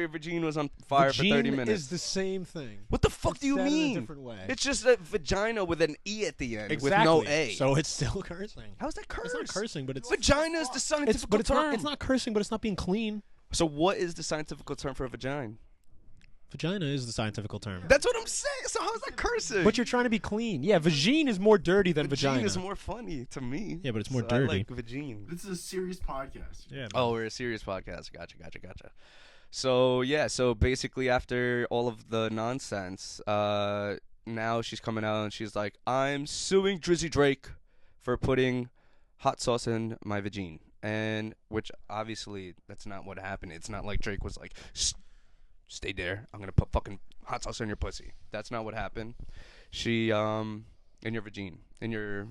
vagina was on fire for 30 minutes. Is the same thing. What the fuck do you mean? In a different way. It's just a vagina with an E at the end, exactly. with no A. So it's still cursing. How's that curse? It's not cursing, but it's... Vagina is the scientific term. It's not cursing, but it's not being clean. So what is the scientific term for a vagina? Vagina is the scientific term. That's what I'm saying. So how is that cursing? But you're trying to be clean. Yeah, vagine is more dirty than vagina. Vagina is more funny to me. Yeah, but it's more dirty. I like vagina. This is a serious podcast. Yeah. Oh, we're a serious podcast. Gotcha. So yeah, so basically after all of the nonsense, now she's coming out and she's like, I'm suing Drizzy Drake for putting hot sauce in my vagina. And which obviously that's not what happened. It's not like Drake was like, stay there. I'm gonna put fucking hot sauce in your pussy. That's not what happened. She in your vagina, in your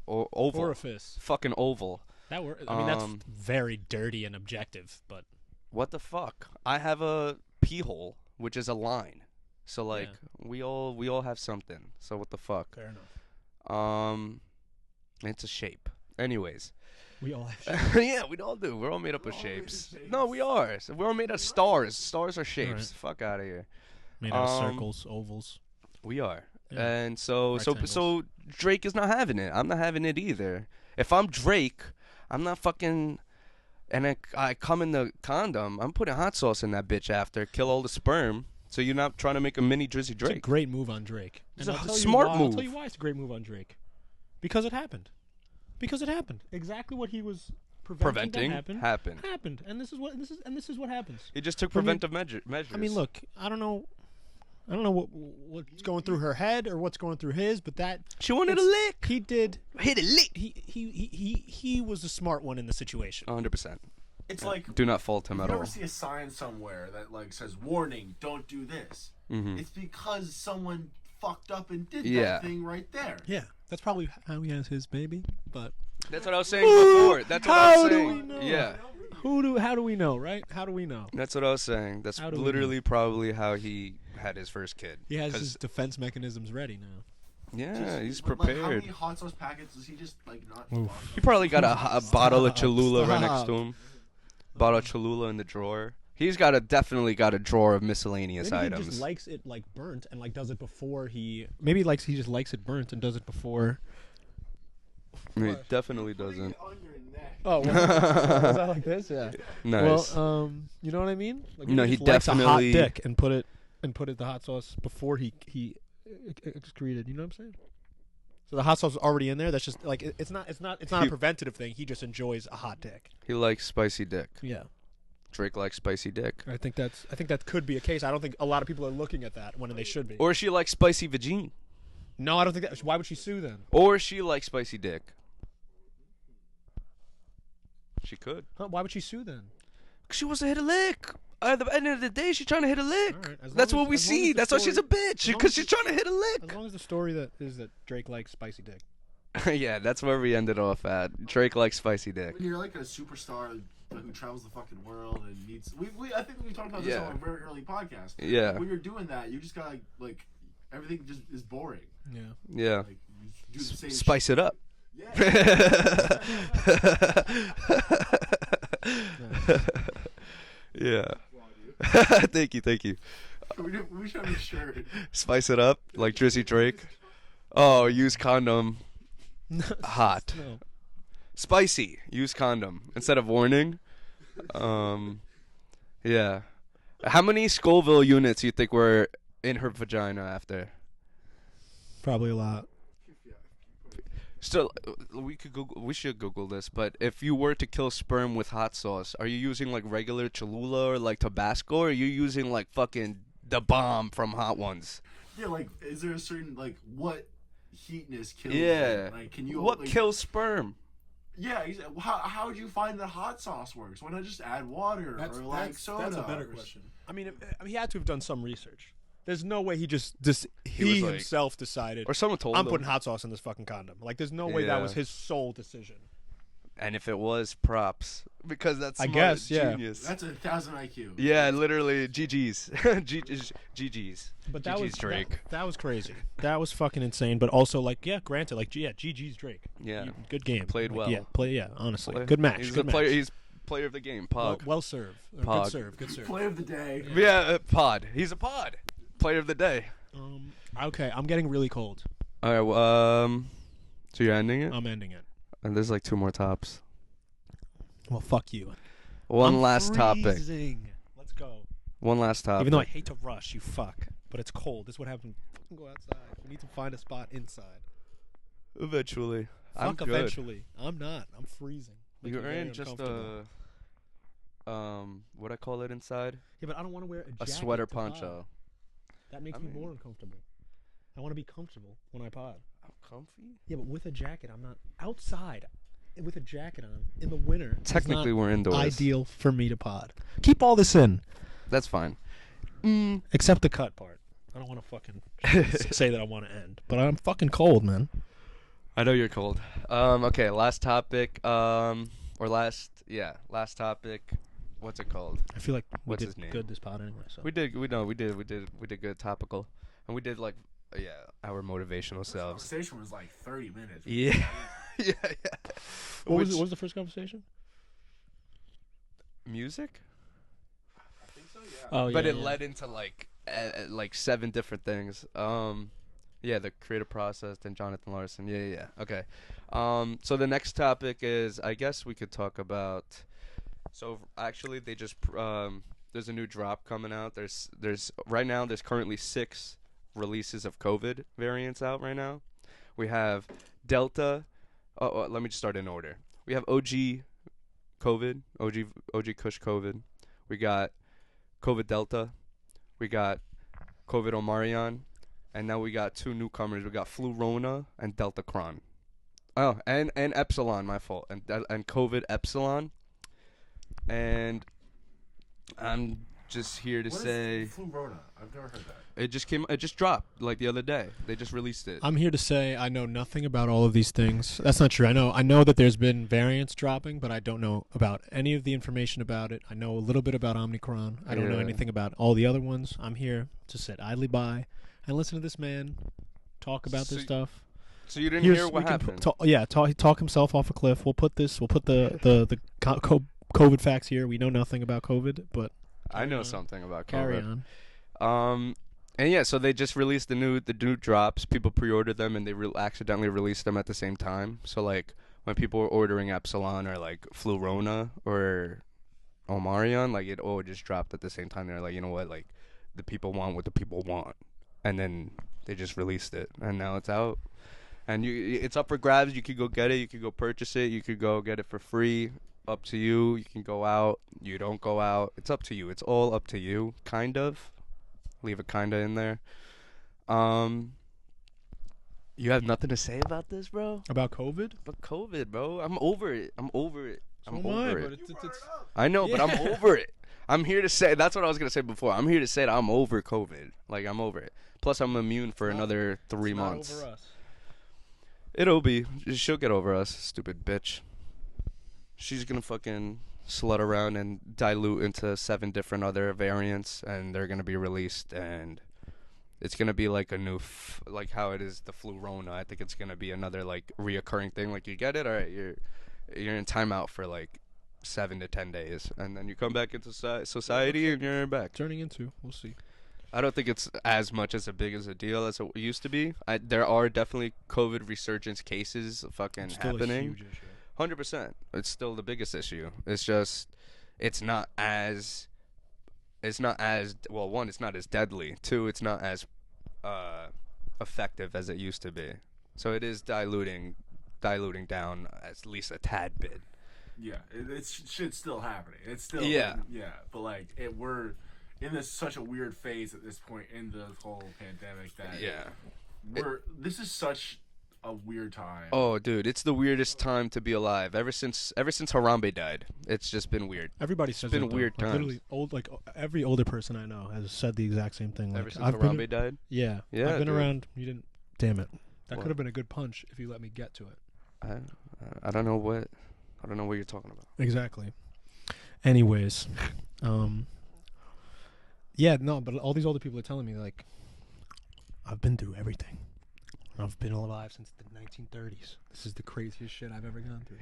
oval orifice, fucking oval. I mean, that's very dirty and objective. But what the fuck? I have a pee hole, which is a line. So like we all have something. So what the fuck? Fair enough. It's a shape. Anyways. We all have shapes. Yeah, we all do. We're all made up of shapes. No, we are. So we're all made of stars. Stars are shapes. Right. Fuck out of here. Made out of circles, ovals. We are. Yeah. And so Drake is not having it. I'm not having it either. If I'm Drake, I'm not fucking... And I come in the condom, I'm putting hot sauce in that bitch after. Kill all the sperm. So you're not trying to make a mini Drizzy Drake. It's a great move on Drake. It's a smart move. I'll tell you why it's a great move on Drake. Because it happened. Exactly what he was preventing happened. And this is what happens. He just took preventive measures. I mean, look, I don't know what's going through her head or what's going through his, but that she wanted a lick. He did. Hit a lick. He was the smart one in the situation. 100%. It's like, do not fault him at all. You ever see a sign somewhere that like says warning, don't do this? Mm-hmm. It's because someone fucked up and did that thing right there. Yeah. That's probably how he has his baby, but that's what I was saying before. That's what I was saying. How do we know? Yeah. How do we know, right? How do we know? That's what I was saying. That's literally probably how he had his first kid. He has his defense mechanisms ready now. Yeah, he's prepared. Like, how many hot sauce packets does he just like not? He probably got a bottle of Cholula right next to him. Bottle of Cholula in the drawer. He's definitely got a drawer of miscellaneous items. He just likes it like burnt and like does it before he. Maybe he just likes it burnt and does it before. He definitely doesn't. Oh, was that like this? Yeah. Nice. Well, you know what I mean? Like, no, he definitely likes a hot dick and put it the hot sauce before he excreted. You know what I'm saying? So the hot sauce is already in there. That's just like it's not a preventative thing. He just enjoys a hot dick. He likes spicy dick. Yeah. Drake likes spicy dick. I think that could be a case. I don't think a lot of people are looking at that when they should be. Or she likes spicy vagine. No, I don't think that. Why would she sue then? Or she likes spicy dick. She could. Huh, why would she sue then? Because she wants to hit a lick. At the end of the day, she's trying to hit a lick. Right. That's what we see. That's why she's a bitch. Because she's trying to hit a lick. As long as the story that Drake likes spicy dick. Yeah, that's where we ended off at. Drake likes spicy dick. When you're like a superstar who travels the fucking world and needs... I think we talked about this on a very early podcast. Yeah. When you're doing that, you just got like everything just is boring. Yeah. Yeah. Like, you do the same Spice it up. Yeah. Yeah. Thank you. We should have a shirt. Spice it up like Drizzy Drake. Oh, use condom. Hot. No. Spicy. Use condom instead of warning. Yeah. How many Scoville units do you think were in her vagina after? Probably a lot. So we should Google this, but if you were to kill sperm with hot sauce, are you using like regular Cholula or like Tabasco, or are you using like fucking the bomb from Hot Ones? Yeah, like, is there a certain, like, what heatness kills Yeah. it? Like, can you... What like, kills sperm? Yeah, how would you find that hot sauce works? Why not just add water or like soda? That's a better or question. I mean, he had to have done some research. There's no way he just He was like- himself decided. Or someone told I'm him. putting hot sauce in this fucking condom. Like, there's no way that Yeah. was his sole decision. And if it was, props, because that's I smart, guess, yeah. genius. That's 1,000 IQ. Yeah, literally, GG's, GG's. But that GG's was Drake. That was crazy. That was fucking insane. But also, like, yeah, granted, like, yeah, GG's Drake. Yeah. Good game. Played Like, well. Yeah, honestly, good match. He's good the player. match. He's player of the game. Pog. Well served. Pog. Good serve. Play of the day. Yeah, pod. He's a pod. Player of the day. Okay, I'm getting really cold. All right. Well, so you're ending it, I'm ending it. and there's like 2 more tops. Well, fuck you. One I'm last topic. freezing. Let's go. One last topic. Even though I hate to rush, you fuck. But it's cold. This is what happens. Fucking go outside. We need to find a spot inside. Eventually. I'm Fuck good. eventually. I'm not. I'm freezing. Making You're me very in just uncomfortable. what I call it inside? Yeah, but I don't want to wear a A jacket sweater to pod. poncho. That makes I me mean- more uncomfortable. I want to be comfortable when I pod. I'm comfy. Yeah, but with a jacket, I'm not outside. With a jacket on in the winter. is Technically, not we're indoors. ideal for me to pod. Keep all this in, That's fine. except the cut part. I don't want to fucking say that I want to end, but I'm fucking cold, man. I know you're cold. Okay, last topic. Last topic. What's it called? I feel like we What's did his name? good this pod anyway. So We did good topical, and we did like our motivational selves. Conversation was like 30 minutes. Yeah, yeah. what was the first conversation? Music? I think so, yeah. Oh, yeah. But it yeah. led into like 7 different things. Yeah, the creative process, then Jonathan Larson. Yeah. Okay. So the next topic is, I guess we could talk about. So actually, they just there's a new drop coming out. There's right now there's currently 6 releases of COVID variants out right now. We have Delta. Let me just start in order. We have OG COVID, OG Kush COVID. We got COVID Delta. We got COVID Omarion. And now we got 2 newcomers. We got Flu Rona and Delta Cron. Oh, and Epsilon, my fault. And COVID Epsilon. And I'm just here to What say is Flu Rona? I've never heard that. it just dropped like the other day. They just released it. I'm here to say I know nothing about all of these things. That's not true. I know that there's been variants dropping, but I don't know about any of the information about it. I know a little bit about Omicron. I don't know Yeah. anything about all the other ones. I'm here to sit idly by and listen to this man talk about this stuff. So you didn't hear what we can happened? talk himself off a cliff. We'll put the COVID facts here. We know nothing about COVID, but I know something about carry COVID. on. And yeah, so they just released the new drops. People pre-ordered them, and they accidentally released them at the same time. So like when people were ordering Epsilon or like Flu Rona or Omarion, like it all just dropped at the same time. They're like, you know what, like the people want what the people want, and then they just released it, and now it's out, and it's up for grabs. You could go get it. You could go purchase it. You could go get it for free. Up to you. You can go out. You don't go out. It's up to you. It's all up to you, kind of. Leave it kinda in there. You have nothing to say about this, bro? About COVID? But COVID, bro. I'm over it. I'm over it. So am I, but it's I know, but I'm over it. I'm here to say, that's what I was going to say before. I'm here to say that I'm over COVID. Like, I'm over it. Plus, I'm immune for another 3 it's not months. over us. It'll be. She'll get over us, stupid bitch. She's going to fucking slut around and dilute into 7 different other variants, and they're going to be released, and it's going to be like a new, like how it is the Flu Rona. I think it's going to be another, like, reoccurring thing. Like, you get it? All right, you're in timeout for, like, 7 to 10 days, and then you come back into society, and you're back. Turning into, we'll see. I don't think it's as much as big as a deal as it used to be. There are definitely COVID resurgence cases fucking Still happening. a huge issue. 100%. It's still the biggest issue. It's just, it's not as well. 1, it's not as deadly. 2, it's not as effective as it used to be. So it is diluting diluting down at least a tad bit. Yeah, it's shit's still happening. It's still but like we're in such a weird phase at this point in the whole pandemic that this is such a weird time. Oh, dude, it's the weirdest time to be alive. Ever since Harambe died, it's just been weird. Everybody says it's been that, weird times. Literally every older person I know has said the exact same thing. Ever since Harambe died. Yeah. Yeah. I've been around. You didn't. Damn it. That could have been a good punch if you let me get to it. I don't know what you're talking about. Exactly. Anyways, yeah, no, but all these older people are telling me like, I've been through everything. I've been alive since the 1930s. This is the craziest shit I've ever gone through.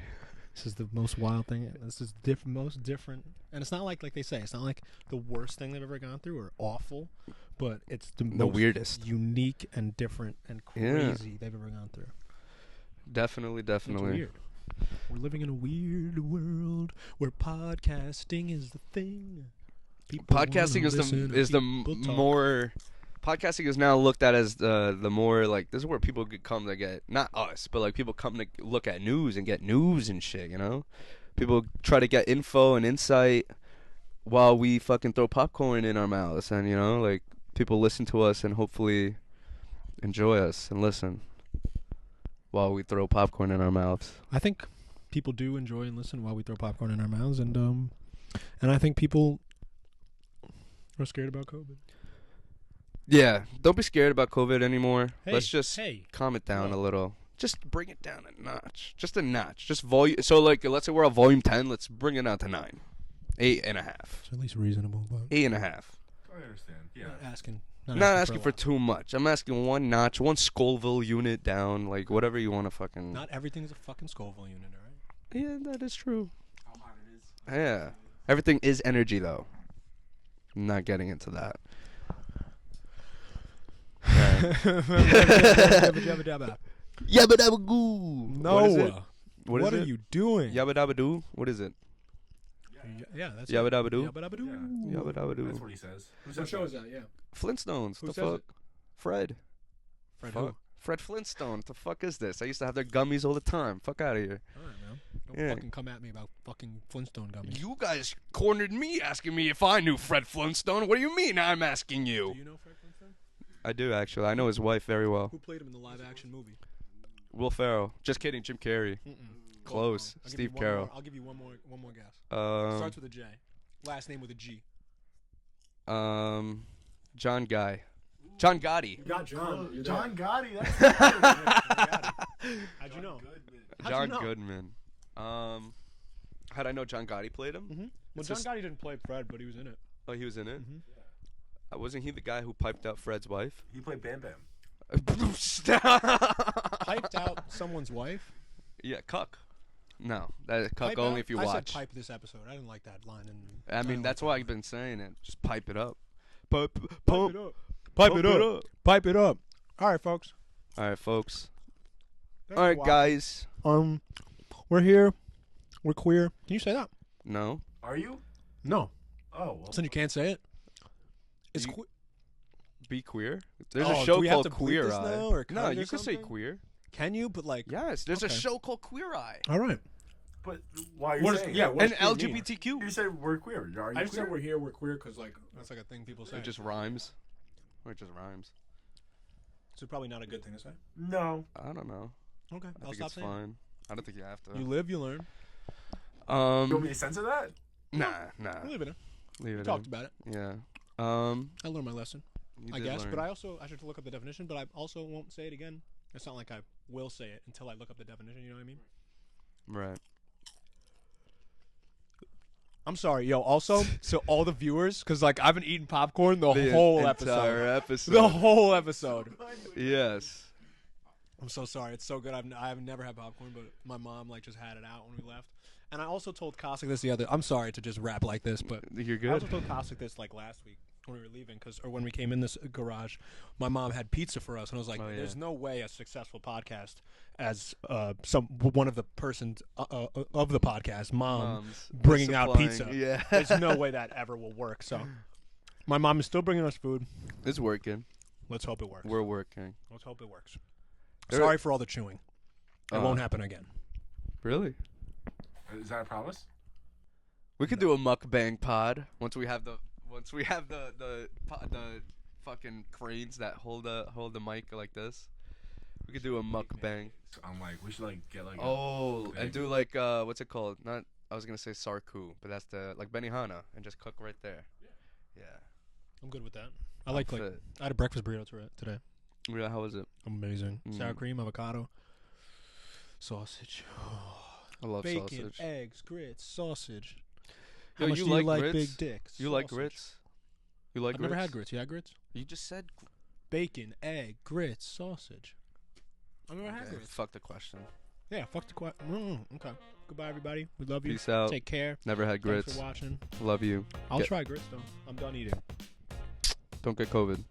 This is the most wild thing. This is most different. And it's not like they say, it's not like the worst thing they've ever gone through or awful, but it's the most weirdest, unique and different and crazy they've ever gone through. Definitely. It's weird. We're living in a weird world where podcasting is the thing. Podcasting Podcasting is now looked at as the more like, this is where people come to get, not us, but like people come to look at news and get news and shit, you know? People try to get info and insight while we fucking throw popcorn in our mouths, and you know, like people listen to us and hopefully enjoy us and listen while we throw popcorn in our mouths. I think people do enjoy and listen while we throw popcorn in our mouths, and I think people are scared about COVID. Yeah, don't be scared about COVID anymore. Let's just calm it down a little. Just bring it down a notch. Just a notch. Just volume. So, like, let's say we're at volume 10. Let's bring it down to 9. 8.5. It's at least reasonable. But 8.5. I understand. Yeah. Not asking for too much. I'm asking one notch, one Scoville unit down. Like, whatever you want to fucking... Not everything's a fucking Scoville unit, all right? Yeah, that is true. How hot it is. Yeah. Everything is energy, though. I'm not getting into that. Yabba dabba goo. No. What is it? What are you doing? Yabba dabba doo? What is it? Yeah, that's Yabba dabba doo. Yabba dabba doo. Yeah. Yabba dabba doo. That's what he says. What show is that? Yeah. Flintstones. Who the says fuck? it? Fred. Fred Fuck. who? Fred Flintstone. What the fuck is this? I used to have their gummies all the time. Fuck out of here. All right, man. Don't fucking come at me about fucking Flintstone gummies. You guys cornered me asking me if I knew Fred Flintstone. What do you mean I'm asking you? Do you know Fred Flintstone? I do, actually. I know his wife very well. Who played him in the live-action movie? Will Ferrell. Just kidding, Jim Carrey. Close. Steve Carell. I'll give you one more guess. Starts with a J. Last name with a G. John Gotti. You got John. John Gotti. That's How'd you know? John Goodman. How'd I know John Gotti played him? Mm-hmm. Well, John Gotti didn't play Fred, but he was in it. Oh, he was in it? Mm-hmm. Wasn't he the guy who piped out Fred's wife? He played Bam Bam. Piped out someone's wife? Yeah, cuck. No, that cuck Pipe only out? if you I watch. said pipe this episode. I didn't like that line. I mean, that's why I've been saying it. Just pipe it up. Pipe it up. Pipe it up. All right, folks. All right, guys. We're here. We're queer. Can you say that? No. Are you? No. Oh, well. Since you can't say it. It's Be queer. There's a show called Queer Eye. No, you can say queer. Can you? But like, yes, there's a show called Queer Eye. All right. But why are you saying? And LGBTQ. You say we're queer. Are you I just queer? said we're here. We're queer because like that's like a thing people say. It just rhymes. Or it just rhymes. So probably not a good thing to say. No. I don't know. Okay, I I'll think stop it's saying fine. I don't think you have to. You live, you learn. You want me to censor that? Nah. We're leaving it. Leave it. We talked about it. Yeah. I learned my lesson. You I did guess, learn. but I should look up the definition. But I also won't say it again. It's not like I will say it until I look up the definition. You know what I mean? Right. I'm sorry, yo. Also, so all the viewers, because like I've been eating popcorn the whole episode. The whole episode. Yes. I'm so sorry. It's so good. I've never had popcorn, but my mom like just had it out when we left. And I also told Kosik this the other. I'm sorry to just rap like this, but you're good. I also told Kosik this like last week when we were leaving, or when we came in this garage. My mom had pizza for us, and I was like, "There's no way a successful podcast as one of the persons of the podcast, Mom's bringing out pizza. Yeah. There's no way that ever will work." So, my mom is still bringing us food. It's working. Let's hope it works. We're working. Let's hope it works. Sorry for all the chewing. It won't happen again. Really? Is that a promise? We could do a mukbang pod once we have the fucking cranes that hold the mic like this. We could do a mukbang. So I'm like, we should like get like. And do like what's it called? Not I was gonna say sarku, but that's the like benihana and just cook right there. Yeah. I'm good with that. I had a breakfast burrito today. Yeah, how was it? Amazing. Sour cream, avocado, sausage. I love bacon, sausage. Eggs, grits, sausage. Yo, How much you do you like like grits? big dicks? You like grits? You like I've grits? never had grits. You had grits? You just said. Bacon, egg, grits, sausage. I've never had grits. Fuck the question. Yeah, fuck the question. Okay. Goodbye, everybody. We love you. Peace out. Take care. Never had grits. Thanks for watching. Love you. I'll try grits though. I'm done eating. Don't get COVID.